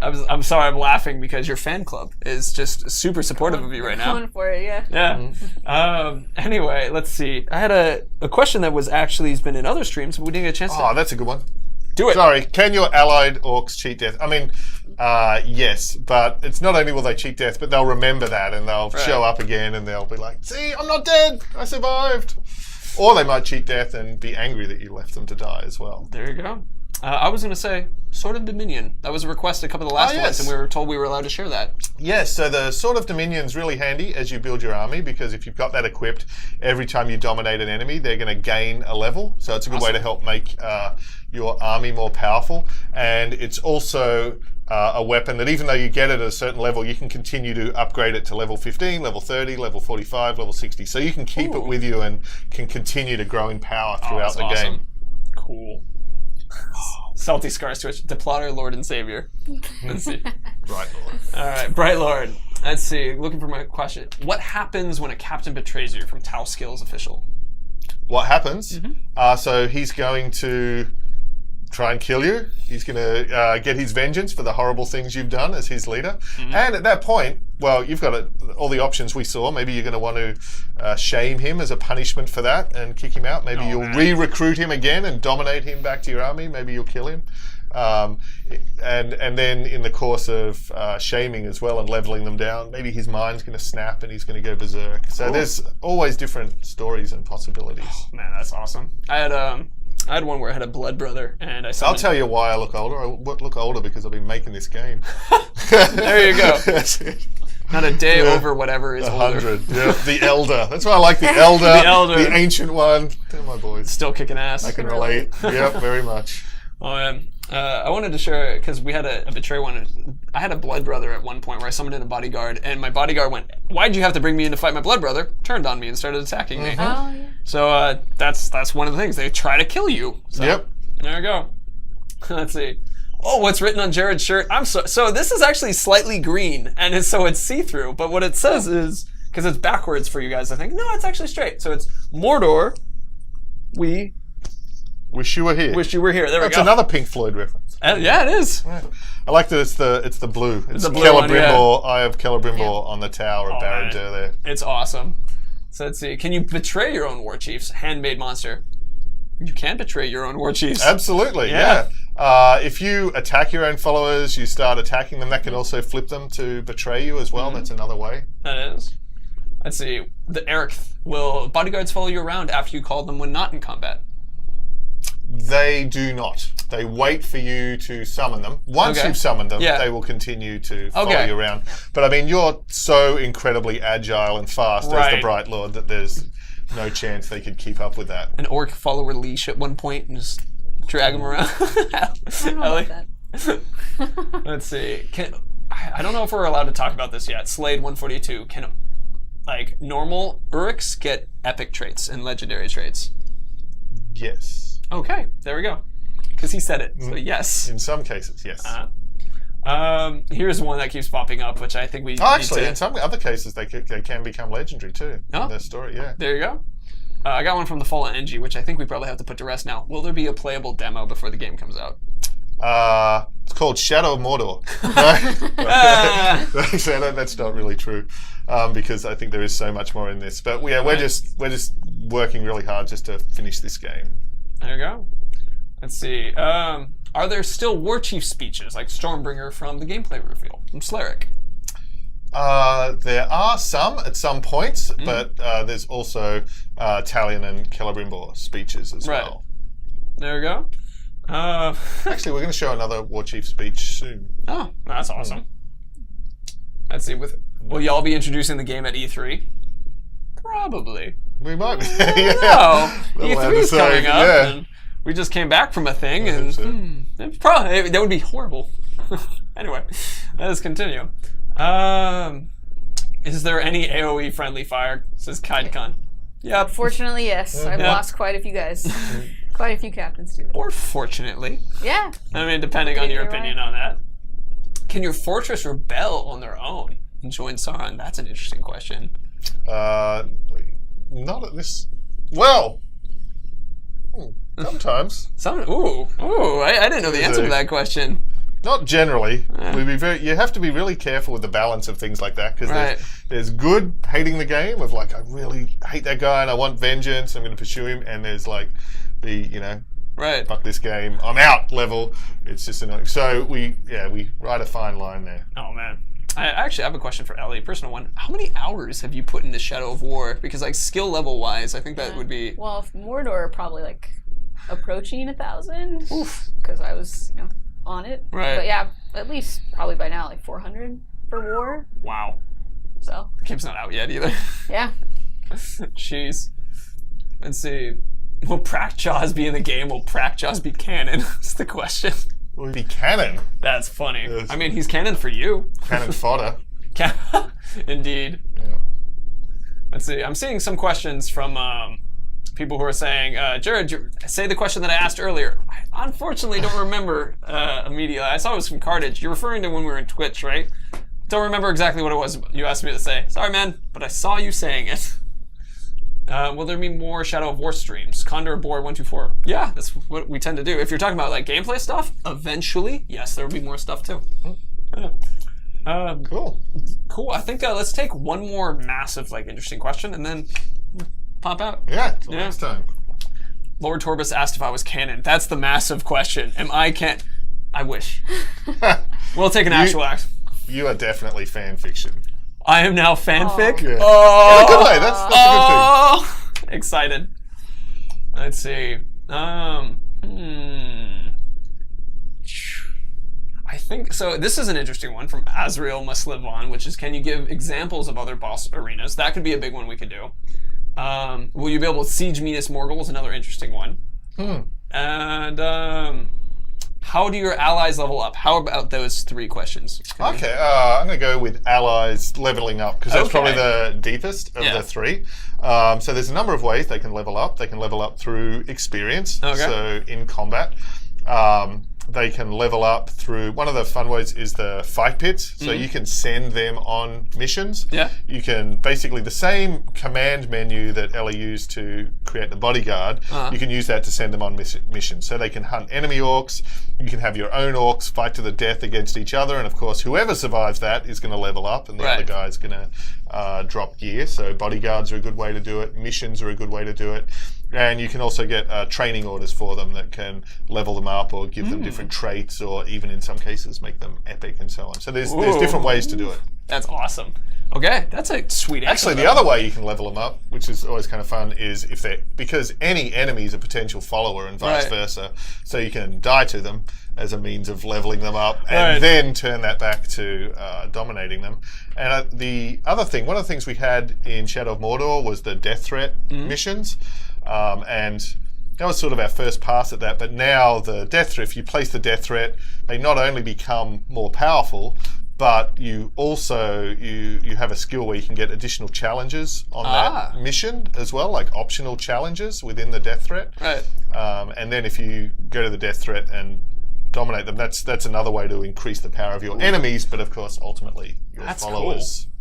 I'm sorry, I'm laughing because your fan club is just super supportive of you right now. Going for it, yeah. Yeah. Anyway, let's see. I had a question that has been in other streams, but we didn't get a chance to. Oh, that's a good one. Do it. Sorry, can your allied orcs cheat death? I mean, yes, but it's not only will they cheat death, but they'll remember that and they'll show up again and they'll be like, see, I'm not dead, I survived. Or they might cheat death and be angry that you left them to die as well. There you go. I was going to say Sword of Dominion. That was a request a couple of the last ones, and we were told we were allowed to share that. Yes, so the Sword of Dominion's really handy as you build your army, because if you've got that equipped, every time you dominate an enemy, they're going to gain a level. So it's a good way to help make your army more powerful. And it's also a weapon that even though you get it at a certain level, you can continue to upgrade it to level 15, level 30, level 45, level 60. So you can keep it with you and can continue to grow in power throughout the game. Cool. Salty Scar Switch, the plotter, Lord, and Savior. Let's see. Bright Lord. All right, Bright Lord. Let's see. Looking for my question. What happens when a captain betrays you from Tau Skills official? What happens? So he's going to try and kill you. He's going to get his vengeance for the horrible things you've done as his leader. And at that point, well, you've got all the options we saw. Maybe you're going to want to shame him as a punishment for that and kick him out. Maybe you'll re-recruit him again and dominate him back to your army. Maybe you'll kill him. And then in the course of shaming as well and leveling them down, maybe his mind's going to snap and he's going to go berserk. So there's always different stories and possibilities. Oh, man, that's awesome. I had one where I had a blood brother, and I I'll tell you why I look older. I look older because I've been making this game. There you go. That's it. Not a day over whatever is 100. Yeah, the elder. That's why I like the elder. The elder. The ancient one. They're my boys. Still kicking ass. I can relate. Yep, very much. Oh, man. I wanted to share, because we had a betray one. I had a blood brother at one point where I summoned in a bodyguard, and my bodyguard went, "Why'd you have to bring me in to fight my blood brother?" Turned on me and started attacking me. Oh, yeah. So that's one of the things. They try to kill you. So, Yep. There we go. Let's see. Oh, what's written on Jared's shirt? So this is actually slightly green, and it's see-through. But what it says is, because it's backwards for you guys, I think. No, it's actually straight. So it's Mordor. We wish you were here. Wish you were here. There we go. That's another Pink Floyd reference. Yeah, it is. Right. I like that it's the blue. It's the blue one, Celebrimbor, Eye of Celebrimbor on the tower of Barad-dûr there. It's awesome. So let's see. Can you betray your own war chiefs? Handmade monster. You can betray your own war chiefs. Absolutely, yeah. If you attack your own followers, you start attacking them, that can also flip them to betray you as well. That's another way. That is. Let's see. Will bodyguards follow you around after you call them when not in combat? They do not. They wait for you to summon them. Once you've summoned them, they will continue to follow you around. But I mean, you're so incredibly agile and fast as the Bright Lord that there's no chance they could keep up with that. An orc follower leash at one point and just drag him around. I don't know about that. Let's see. I don't know if we're allowed to talk about this yet. Slade 142. Can normal Uruks get epic traits and legendary traits? Yes. Okay, there we go. Because he said it, so yes. In some cases, yes. Here's one that keeps popping up, which I think we actually, in some other cases, they can become legendary too. In their story, yeah. There you go. I got one from the Fallen NG, which I think we probably have to put to rest now. Will there be a playable demo before the game comes out? It's called Shadow of Mordor. That's not really true, because I think there is so much more in this. But yeah, we're just working really hard just to finish this game. There you go. Let's see. Are there still war chief speeches like Stormbringer from the gameplay reveal from Slaric? There are some at some points, but there's also Talion and Celebrimbor speeches as well. There we go. Actually, we're going to show another war chief speech soon. Oh, that's awesome. Let's see. Will y'all be introducing the game at E3? Probably. We might be. E3 is coming up. And we just came back from a thing, and that would be horrible. Anyway, let's continue. Is there any AoE friendly fire? Says KaiDeCon. Yeah. Fortunately, yes. I've lost quite a few guys. Quite a few captains too. Or fortunately. Yeah. I mean, depending on your opinion on that. Can your fortress rebel on their own and join Sauron? That's an interesting question. Not at this. Well, sometimes. I didn't know the answer to that question. Not generally. You have to be really careful with the balance of things like that, because there's good hating the game of like, I really hate that guy and I want vengeance, I'm going to pursue him, and there's like the fuck this game, I'm out level. It's just annoying. So we ride a fine line there. Oh man. I actually have a question for Ellie, personal one. How many hours have you put into Shadow of War? Because like skill level wise, I think that would be... Well, Mordor probably like approaching 1,000. Because I was, on it. Right. But yeah, at least probably by now, like 400 for war. Wow. So. Game's not out yet either. Yeah. Jeez. Let's see. Will Prackjaws be in the game? Will Prackjaws be canon? That's the question. Will he be canon? That's funny. Yes. I mean, he's canon for you. Cannon fodder. Indeed. Yeah. Let's see. I'm seeing some questions from people who are saying, Jared, say the question that I asked earlier. I unfortunately don't remember immediately. I saw it was from Cartage. You're referring to when we were in Twitch, right? Don't remember exactly what it was you asked me to say. Sorry, man, but I saw you saying it. Will there be more Shadow of War streams? Condor Boy 124. Yeah, that's what we tend to do. If you're talking about like gameplay stuff, eventually, yes, there will be more stuff too. Yeah. Cool. I think let's take one more massive, like, interesting question and then pop out. Yeah, till next time. Lord Torbus asked if I was canon. That's the massive question. Am I canon? I wish. We'll take an actual act. You are definitely fan fiction. I am now fanfic? Yeah. Oh, in a good way. That's a good thing. Excited. Let's see. I think, so this is an interesting one from Azrael Must Live On, which is, can you give examples of other boss arenas? That could be a big one we could do. Will you be able to siege Minas Morgul is another interesting one. And how do your allies level up? How about those three questions? Okay, I'm going to go with allies leveling up, because that's probably the deepest of the three. So there's a number of ways they can level up. They can level up through experience, so in combat. They can level up through, one of the fun ways is the fight pits. So you can send them on missions. Yeah. You can, basically the same command menu that Ellie used to create the Bodyguard, you can use that to send them on missions. So they can hunt enemy orcs, you can have your own orcs fight to the death against each other, and of course whoever survives that is going to level up, and the other guy's going to drop gear. So Bodyguards are a good way to do it, missions are a good way to do it. And you can also get training orders for them that can level them up or give them different traits, or even in some cases make them epic and so on. So there's different ways to do it. That's awesome. Okay, that's a sweet answer. Actually, the other way you can level them up, which is always kind of fun, is if they're, because any enemy is a potential follower and vice versa. So you can die to them as a means of leveling them up, and then turn that back to dominating them. And the other thing, one of the things we had in Shadow of Mordor was the death threat missions. And that was sort of our first pass at that, but now the death threat, if you place the death threat, they not only become more powerful, but you also, you have a skill where you can get additional challenges on that mission as well, like optional challenges within the death threat. Right. And then if you go to the death threat and dominate them, that's another way to increase the power of your enemies, but of course, ultimately, your followers. Cool.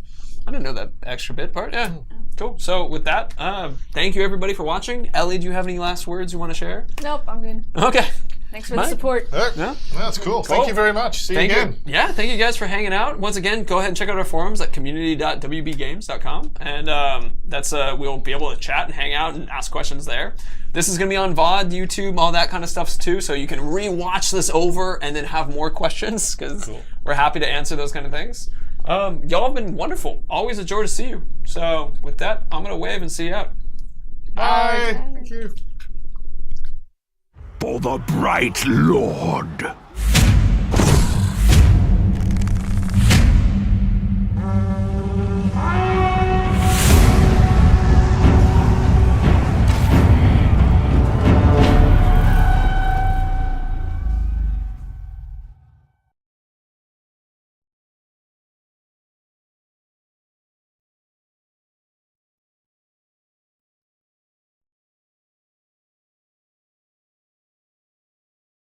I didn't know that extra bit part. Yeah, cool. So with that, thank you everybody for watching. Ellie, do you have any last words you want to share? Nope, I'm good. Okay. Thanks for the support. Yeah, that's cool. Thank you very much. See you again. Yeah, thank you guys for hanging out. Once again, go ahead and check out our forums at community.wbgames.com, and that's we'll be able to chat and hang out and ask questions there. This is going to be on VOD, YouTube, all that kind of stuff too, so you can re-watch this over and then have more questions, because we're happy to answer those kind of things. Y'all have been wonderful. Always a joy to see you. So with that, I'm going to wave and see you out. Bye. Thank you. For the Bright Lord.